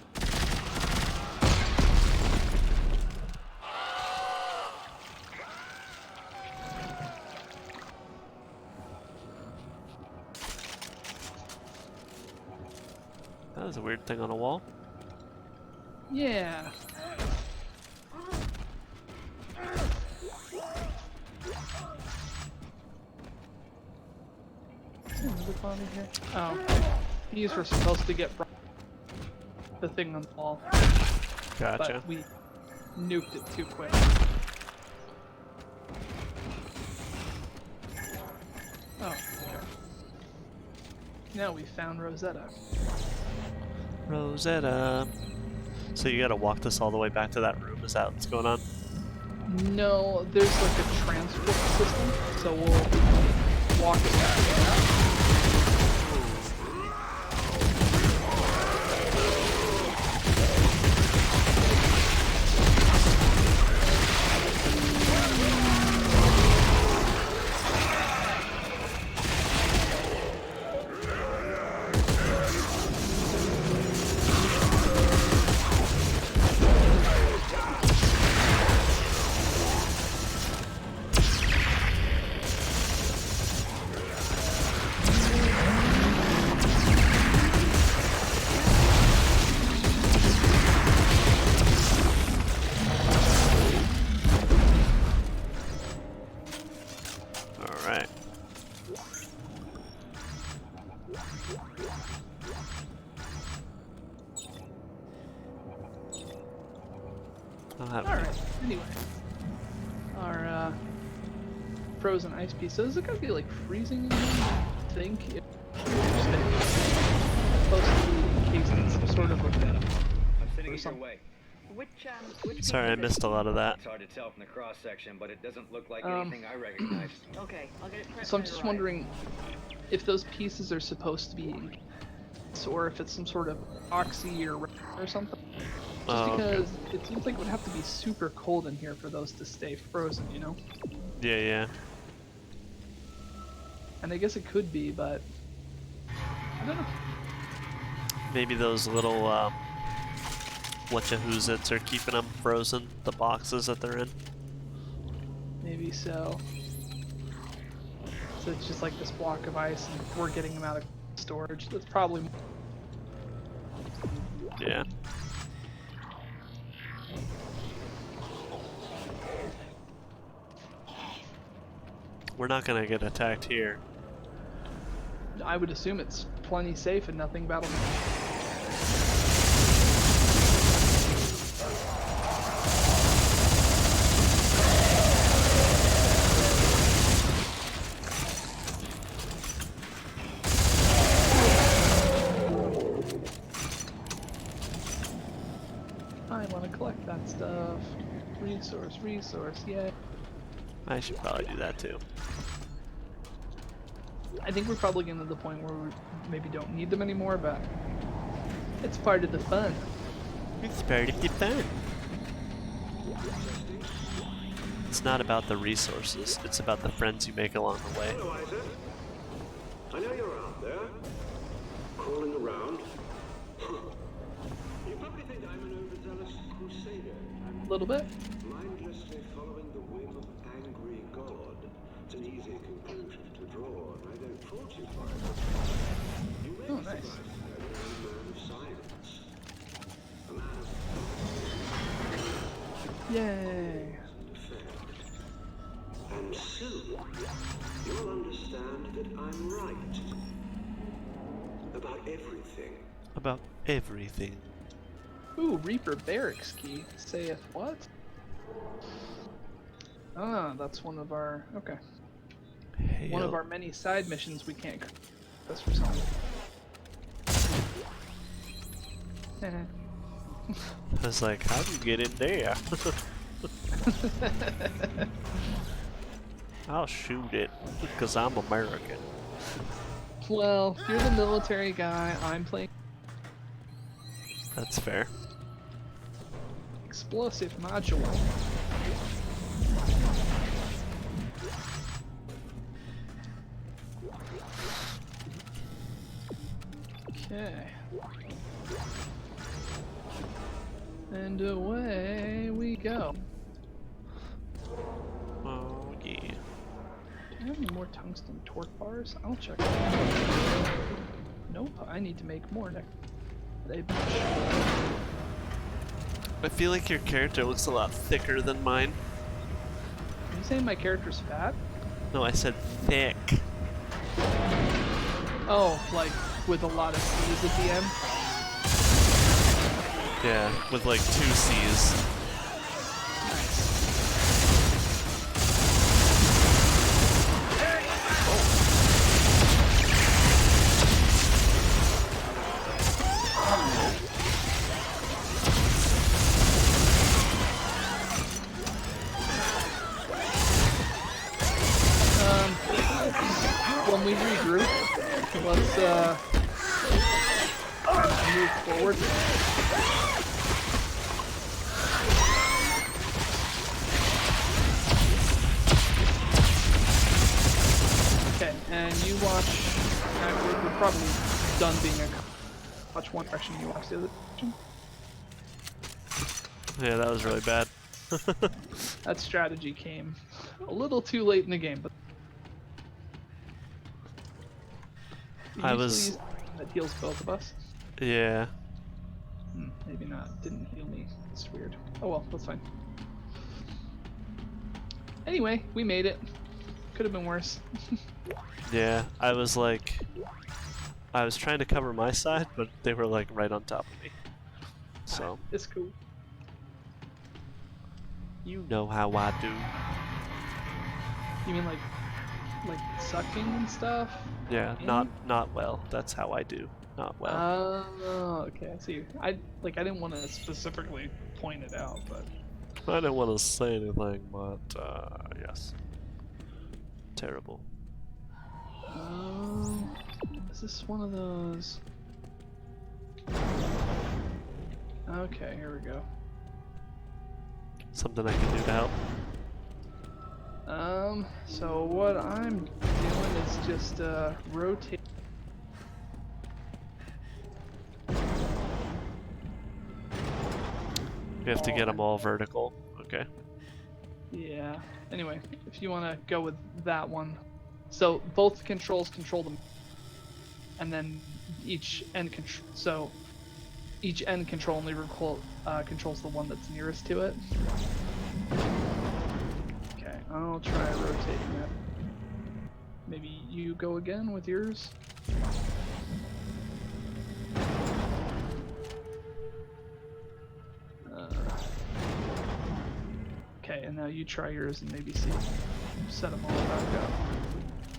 A: That was a weird thing on a wall.
B: Yeah. Another body here. Oh, these were supposed to get the thing on the wall,
A: Gotcha.
B: but we nuked it too quick. Oh, okay. Now we found Rosetta.
A: Rosetta. So you gotta walk this all the way back to that room, is that what's going on?
B: No, there's like a transport system, so we'll walk it back.
A: Alright.
B: Alright, anyway. Our frozen ice piece. So is it gonna be like freezing in here? I think. Interesting. Supposed to be encased in some sort of like
H: I'm sending it your
B: something.
H: way.
D: Which
A: Sorry, I
D: piece is
A: missed a lot of that.
H: It's hard to tell from the cross section, but it doesn't look like
B: Um,
H: anything I recognize.
D: it? Okay, I'll get it prepped
B: So I'm
D: when it
B: just
D: arrives.
B: wondering if those pieces are supposed to be, or if it's some sort of oxy or something. Just
A: Oh, okay.
B: because it seems like it would have to be super cold in here for those to stay frozen, you know?
A: Yeah, yeah.
B: And I guess it could be, but I don't know.
A: Maybe those little whatcha-who's-its are keeping them frozen, the boxes that they're in.
B: Maybe so. So it's just like this block of ice, and we're getting them out of storage. That's probably.
A: Yeah. We're not gonna get attacked here.
B: I would assume it's plenty safe and nothing battle. I want to collect that stuff. Resource, yeah.
A: I should probably do that too.
B: I think we're probably getting to the point where we maybe don't need them anymore, but it's part of the fun.
A: It's part of the fun. It's not about the resources, it's about the friends you make along the way.
J: Hello, Isaac. I know you're out there, crawling around. You probably think I'm an overzealous crusader.
B: A little bit.
J: Mindlessly following the whim of angry god. It's an easy conclusion to draw, and I don't fault you for it. You may
B: Oh,
J: be
B: nice.
J: surprised to know that I'm a man of silence. A man of
B: Yay.
J: and effect. And soon, you'll understand that I'm right. About everything.
A: About everything.
B: Ooh, Reaper Barracks key. Saith what? Ah, that's one of our. Okay. One of
A: Hail.
B: our many side missions we can't. That's for something.
A: I was like, how do you get in there? I'll shoot it, because I'm American.
B: Well, you're the military guy. I'm playing
A: That's fair.
B: explosive module. Okay. And away we go.
A: Oh yeah.
B: Do I have any more tungsten torque bars? I'll check. Nope, I need to make more next.
A: I feel like your character looks a lot thicker than mine.
B: Are you saying my character's fat?
A: No, I said thick.
B: Oh, like with a lot of C's at the end?
A: Yeah, with like 2 C's.
B: When we regroup, let's move forward. Okay, and you watch. We're probably done being a. Watch one direction, you watch the other direction.
A: Yeah, that was really bad.
B: That strategy came a little too late in the game, but.
A: I
B: You
A: was-
B: usually use that heals both of us.
A: Yeah.
B: Maybe not. Didn't heal me. It's weird. Oh well, that's fine. Anyway, we made it. Could have been worse.
A: Yeah, I was like... I was trying to cover my side, but they were like right on top of me. So,
B: It's cool.
A: you know how I do.
B: You mean like sucking and stuff?
A: Yeah,
B: Yeah.
A: not well. That's how I do. Not well.
B: Oh, okay. I see. I didn't want to specifically point it out, but
A: I didn't want to say anything, but yes. Terrible.
B: Is this one of those? Okay, here we go.
A: Something I can do to help.
B: So what I'm doing is just rotate.
A: We have to get them all vertical. Okay.
B: Yeah. Anyway, if you want to go with that one, so both controls control them, and then each end control. So each end control only controls the one that's nearest to it. Okay, I'll try rotating it. Maybe you go again with yours. Okay, and now you try yours and maybe see. Set them all back up.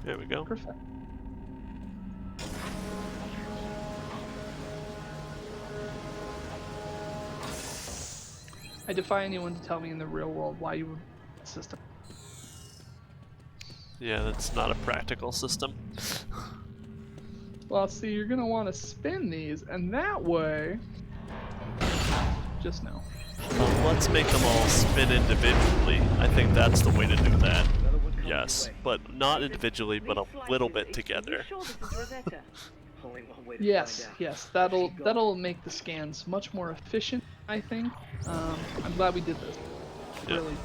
A: There we go.
B: Perfect. I defy anyone to tell me in the real world why you would system.
A: Yeah, that's not a practical system.
B: Well, see, you're gonna want to spin these, and that way, just know.
A: Let's make them all spin individually. I think that's the way to do that. Yes, but not individually, but a little bit together.
B: Yes, yes, that'll make the scans much more efficient, I think. I'm glad we did this.
A: Yeah.
B: Really,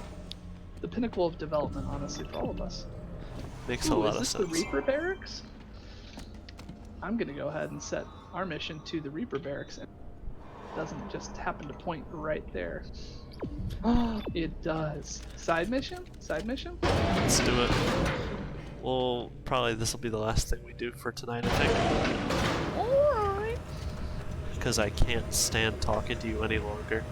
B: the pinnacle of development, honestly, for all of us.
A: Makes a lot of
B: Is
A: sense.
B: this the Reaper Barracks? I'm gonna go ahead and set our mission to the Reaper Barracks, and it doesn't just happen to point right there. Oh, it does. Side mission? Side mission?
A: Let's do it. Well, probably this will be the last thing we do for tonight, I think.
B: Alright.
A: Because I can't stand talking to you any longer.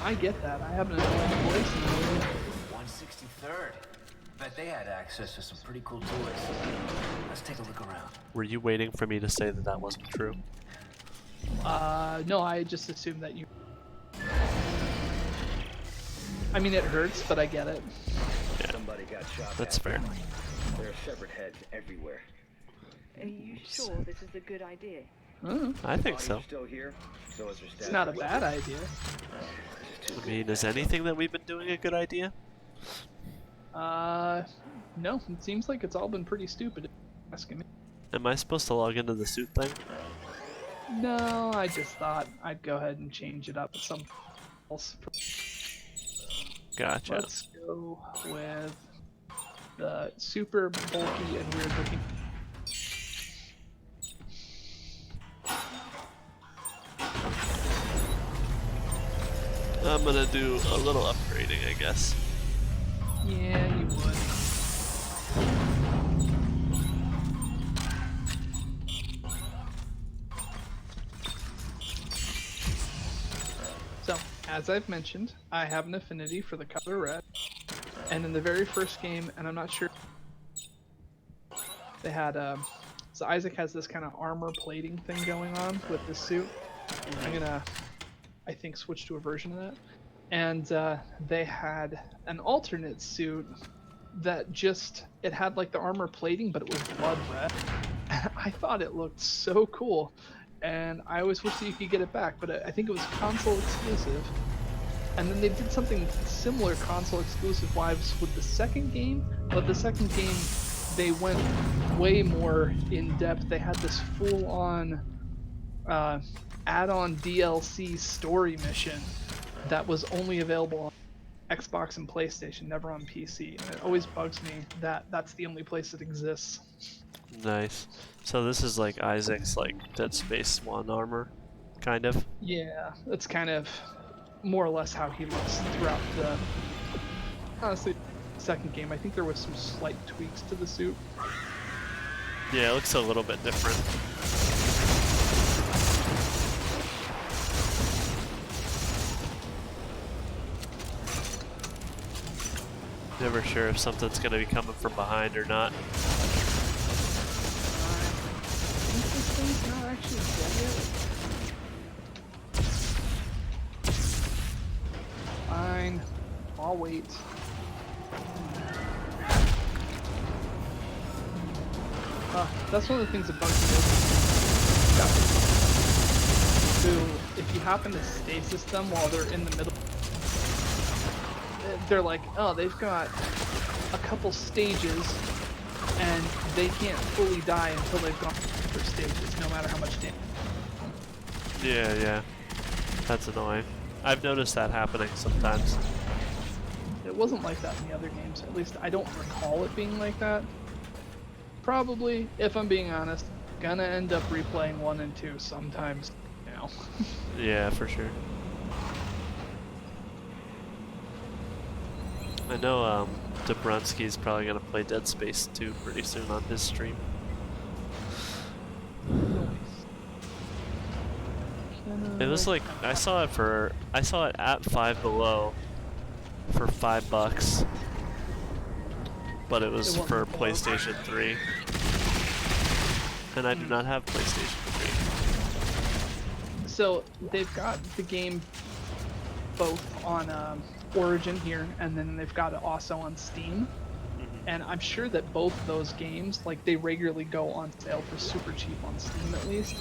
B: I get that. I have an annoying voice in the movie.
H: 163rd. Bet they had access to some pretty cool toys. Let's take a look around.
A: Were you waiting for me to say that that wasn't true?
B: No, I just assumed that you... I mean, it hurts, but I get it.
A: Yeah,
H: Somebody got shot.
A: that's fair.
H: There are severed heads everywhere.
D: Are you sure this is a good idea?
A: I think so.
H: Still here, so is
B: It's not a bad idea.
A: I mean, is anything that we've been doing a good idea?
B: No, it seems like it's all been pretty stupid, if you're asking me.
A: Am I supposed to log into the suit thing?
B: No, I just thought I'd go ahead and change it up with something else.
A: Gotcha.
B: Let's go with the super bulky and weird looking.
A: I'm gonna do a little upgrading, I guess.
B: Yeah, you would. So, as I've mentioned, I have an affinity for the color red. And in the very first game, and I'm not sure, they had, so Isaac has this kind of armor plating thing going on with this suit. I'm gonna, I think, switch to a version of that. And they had an alternate suit that just, it had like the armor plating, but it was blood red. I thought it looked so cool, and I always wish that you could get it back, but I think it was console exclusive. And then they did something similar console exclusive wise with the second game, but the second game they went way more in depth. They had this full on add-on DLC story mission that was only available on Xbox and PlayStation, never on PC. And it always bugs me that that's the only place it exists.
A: Nice. So this is like Isaac's like Dead Space 1 armor, kind of?
B: Yeah, that's kind of more or less how he looks throughout the, honestly, second game. I think there was some slight tweaks to the suit.
A: Yeah, it looks a little bit different. Never sure if something's gonna be coming from behind or not.
B: I think this thing's not actually dead yet. I'll wait. That's one of the things that bugs me. So if you happen to stasis them while they're in the middle, they're like, oh, they've got a couple stages, and they can't fully die until they've gone through stages, no matter how much damage.
A: Yeah. That's annoying. I've noticed that happening sometimes.
B: It wasn't like that in the other games. At least I don't recall it being like that. Probably, if I'm being honest, gonna end up replaying 1 and 2 sometimes now.
A: Yeah, for sure. I know Dobrunsky's probably gonna play Dead Space 2 pretty soon on his stream. It was like I saw it at Five Below for $5, but it was for PlayStation 3, and I do not have PlayStation 3.
B: So they've got the game both on Origin here, and then they've got it also on Steam. And I'm sure that both of those games, like, they regularly go on sale for super cheap on Steam at least.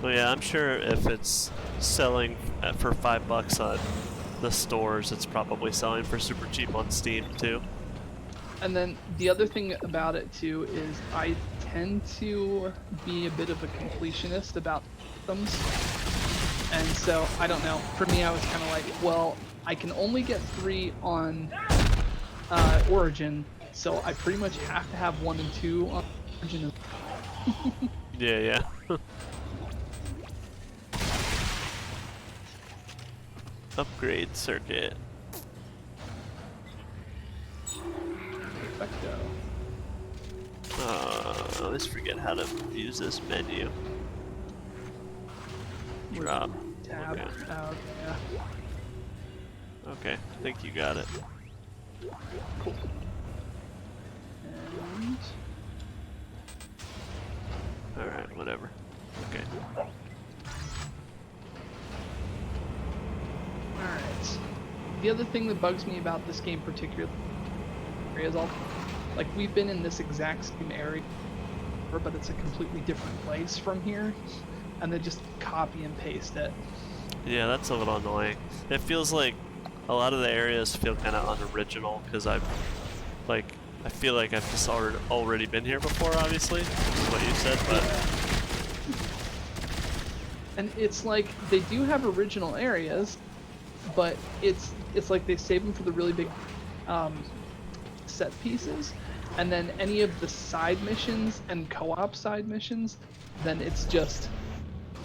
A: Well, yeah, I'm sure if it's selling for $5 on the stores, it's probably selling for super cheap on Steam too.
B: And then the other thing about it too is I tend to be a bit of a completionist about systems. And so, I don't know, for me I was kind of like, well, I can only get 3 on Origin, so I pretty much have to have 1 and 2 on Origin.
A: Yeah. Upgrade circuit.
B: Perfecto.
A: I always forget how to use this menu. Drop.
B: Tab.
A: Okay.
B: Okay, yeah.
A: Okay, I think you got it.
B: Cool. And...
A: Alright, whatever. Okay.
B: Alright. The other thing that bugs me about this game particularly is all, like, we've been in this exact same area, but it's a completely different place from here, and they just copy and paste it.
A: Yeah, that's a little annoying. It feels like a lot of the areas feel kind of unoriginal, because I feel like I've just already been here before, obviously, is what you said, but...
B: And it's like, they do have original areas, but it's like they save them for the really big set pieces, and then any of the side missions and co-op side missions, then it's just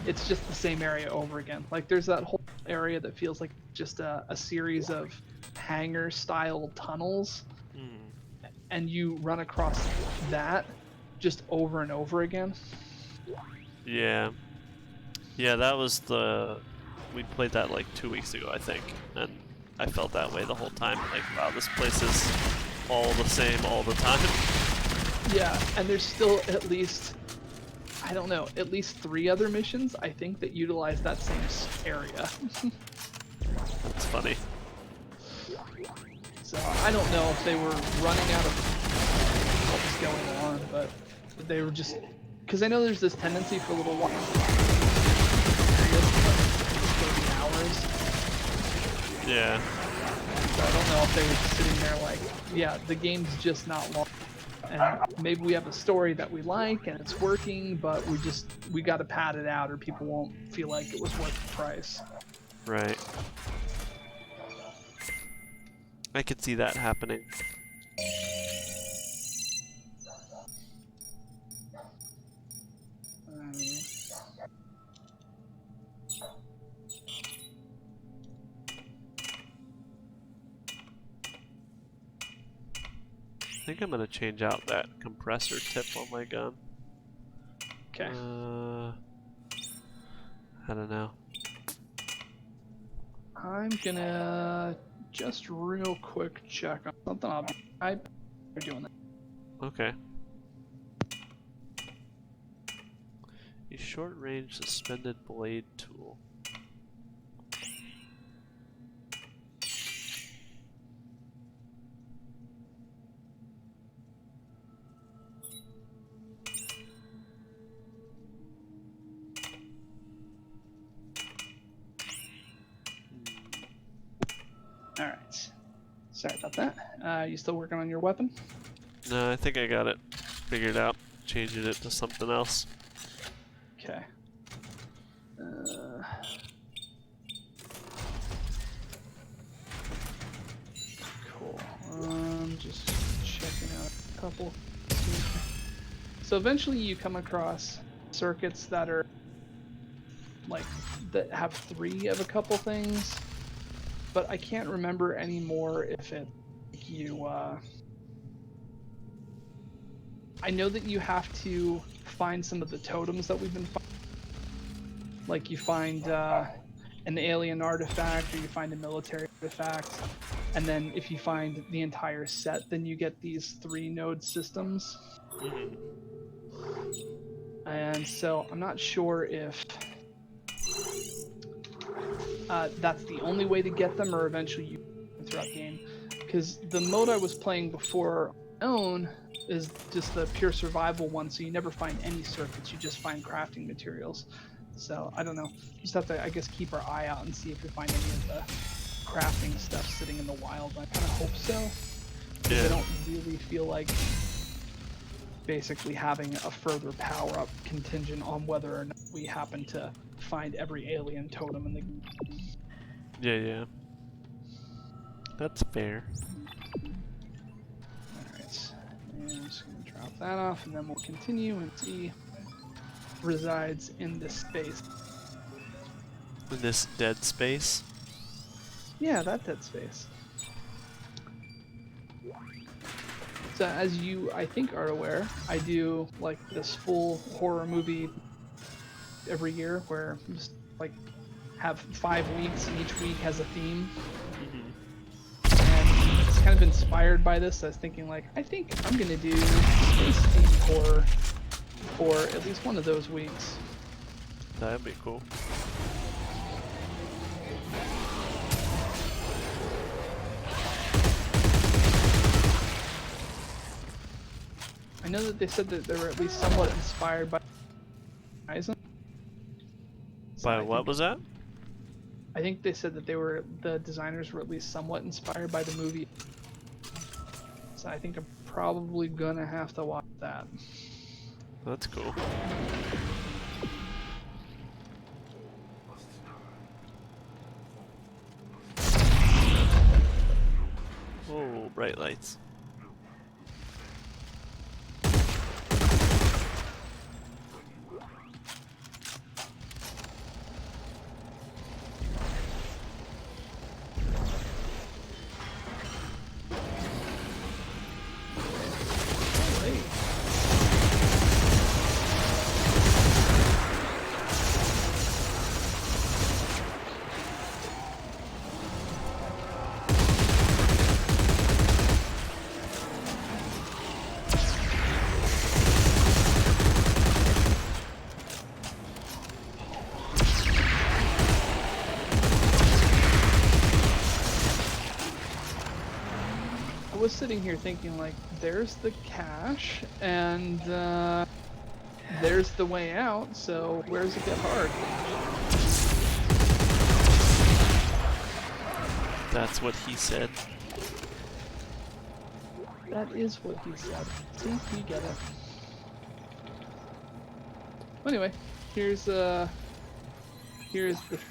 B: the same area over again. Like, there's that whole area that feels like just a series of hangar style tunnels, and you run across that just over and over again.
A: Yeah, that was we played that like 2 weeks ago, I think, and I felt that way the whole time. Like, wow, this place is all the same all the time.
B: Yeah, and there's still at least, I don't know, at least 3 other missions, I think, that utilize that same area.
A: That's funny.
B: So I don't know if they were running out of what was going on, but they were just, because I know there's this tendency for a little while, 30 hours.
A: Yeah.
B: So I don't know if they were sitting there like, yeah, the game's just not long, and maybe we have a story that we like and it's working, but we got to pad it out, or people won't feel like it was worth the price.
A: Right. I could see that happening. I think I'm gonna change out that compressor tip on my gun.
B: Okay.
A: I don't know.
B: I'm gonna just real quick check on something. I'm doing that.
A: Okay. A short-range suspended blade tool.
B: Sorry about that. You still working on your weapon?
A: No, I think I got it figured out. Changing it to something else.
B: Okay. Cool. Just checking out a couple. So eventually you come across circuits that are like that have 3 of a couple things, but I can't remember anymore if it I know that you have to find some of the totems that we've been finding. Like you find an alien artifact, or you find a military artifact, and then if you find the entire set, then you get these 3 node systems. And so I'm not sure if that's the only way to get them, or eventually you throughout the game. Because the mode I was playing before on my own is just the pure survival one, so you never find any circuits, you just find crafting materials. So I don't know, just have to, I guess, keep our eye out and see if we find any of the crafting stuff sitting in the wild. I kind of hope so, because I don't really feel like basically having a further power-up contingent on whether or not we happen to find every alien totem in the game.
A: Yeah. That's fair.
B: Alright, and I'm just going to drop that off, and then we'll continue and see resides in this space.
A: In this dead space?
B: Yeah, that dead space. So as you, I think, are aware, I do like this full horror movie every year where I just like have 5 weeks and each week has a theme. And it's kind of inspired by this. I was thinking like, I think I'm gonna do space themed horror for at least one of those weeks.
A: That'd be cool.
B: I know that they said that they were at least somewhat inspired by Horizon.
A: By what was that?
B: I think they said that the designers were at least somewhat inspired by the movie. So I think I'm probably gonna have to watch that.
A: That's cool. Oh, bright lights.
B: I was sitting here thinking like, there's the cache, and there's the way out, so where does it get hard?
A: That's what he said.
B: That is what he said. See, you get it. Anyway, here's the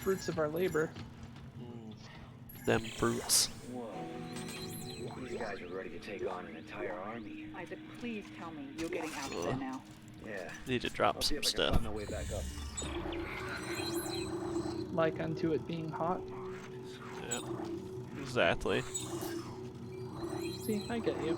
B: fruits of our labor.
A: Them fruits.
H: Whoa. These guys are ready to take on an entire army.
D: Isaac, please tell me you're getting out of there now.
H: Yeah.
A: Need to drop
H: I'll see
A: some
H: if I can
A: stuff.
H: find my way back up.
B: Like unto it being hot.
A: Yeah, exactly.
B: See, I get you.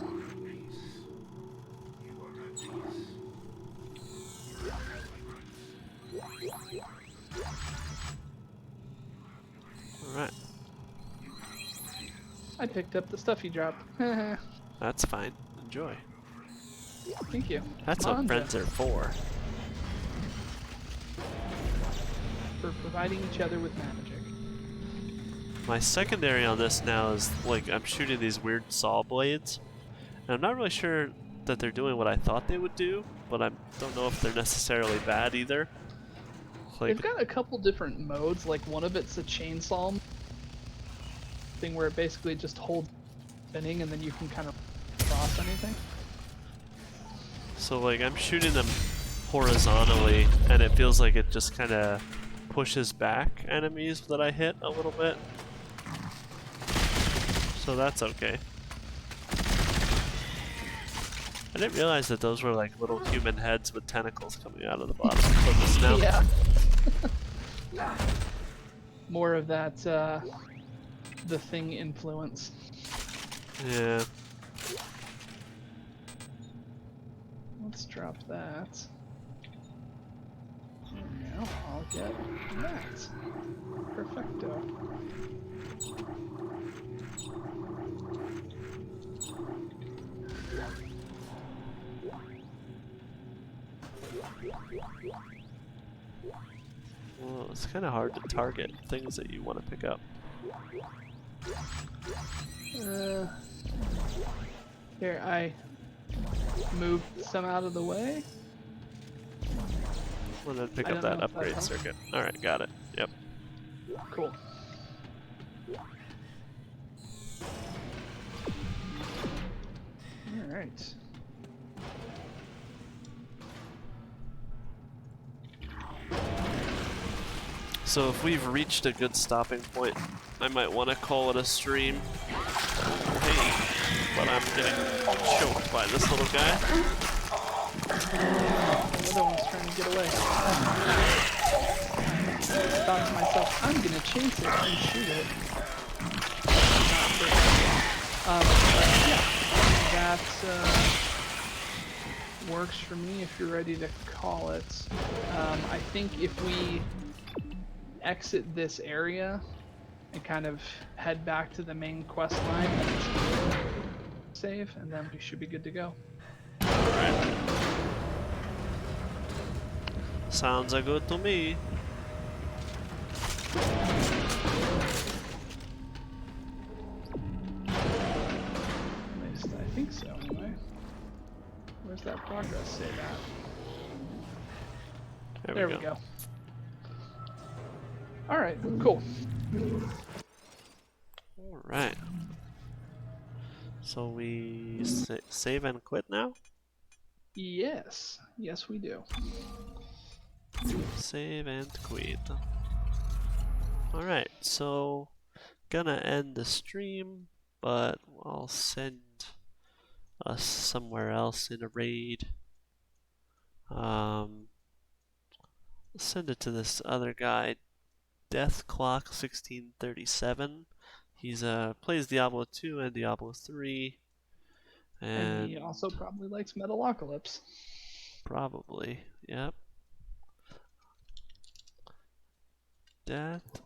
A: Alright,
B: I picked up the stuff you dropped.
A: that's fine. Enjoy.
B: Thank you.
A: That's
B: Come
A: what
B: on,
A: friends
B: Jeff.
A: are for.
B: For providing each other with magic.
A: My secondary on this now is like I'm shooting these weird saw blades, and I'm not really sure that they're doing what I thought they would do, but I don't know if they're necessarily bad either. Like,
B: They've got a couple different modes, like one of it's a chainsaw thing where it basically just holds spinning, and then you can kind of cross anything.
A: So like I'm shooting them horizontally, and it feels like it just kind of pushes back enemies that I hit a little bit. So that's okay. I didn't realize that those were like little human heads with tentacles coming out of the bottom of the snout.
B: Yeah. More of that, the Thing influence.
A: Yeah.
B: Let's drop that. And now I'll get that. Perfecto.
A: Well, it's kind of hard to target things that you want to pick up.
B: Here, I moved some out of the way.
A: Well, then pick
B: I
A: up
B: don't
A: that
B: know if that
A: upgrade
B: helps.
A: circuit. Alright, got it. Yep.
B: Cool. Alright.
A: So if we've reached a good stopping point, I might want to call it a stream. Hey, but I'm getting choked by this little guy.
B: Another one's trying to get away. I thought to myself, I'm gonna chase it and shoot it. But yeah, that works for me if you're ready to call it. I think if we exit this area and kind of head back to the main quest line, save, and then we should be good to go.
A: Alright. Sounds good to me.
B: At least I think so, anyway. Where's that progress save at? There we go. Alright, cool.
A: Alright. So we save and quit now?
B: Yes. Yes, we do.
A: Save and quit. Alright, so gonna end the stream, but I'll send us somewhere else in a raid. Send it to this other guy, Death Clock 1637. He's plays Diablo 2 and Diablo 3.
B: And he also probably likes Metalocalypse.
A: Probably, yep. Death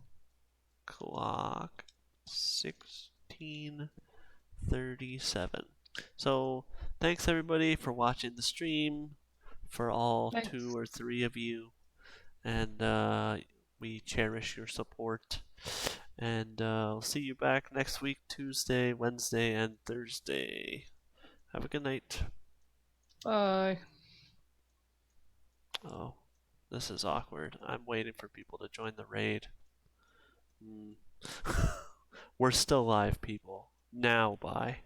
A: Clock 1637. So, thanks everybody for watching the stream, for all 2 or 3 of you, and we cherish your support. And I'll see you back next week, Tuesday, Wednesday, and Thursday. Have a good night.
B: Bye.
A: Oh, this is awkward. I'm waiting for people to join the raid. We're still live, people. Now, bye.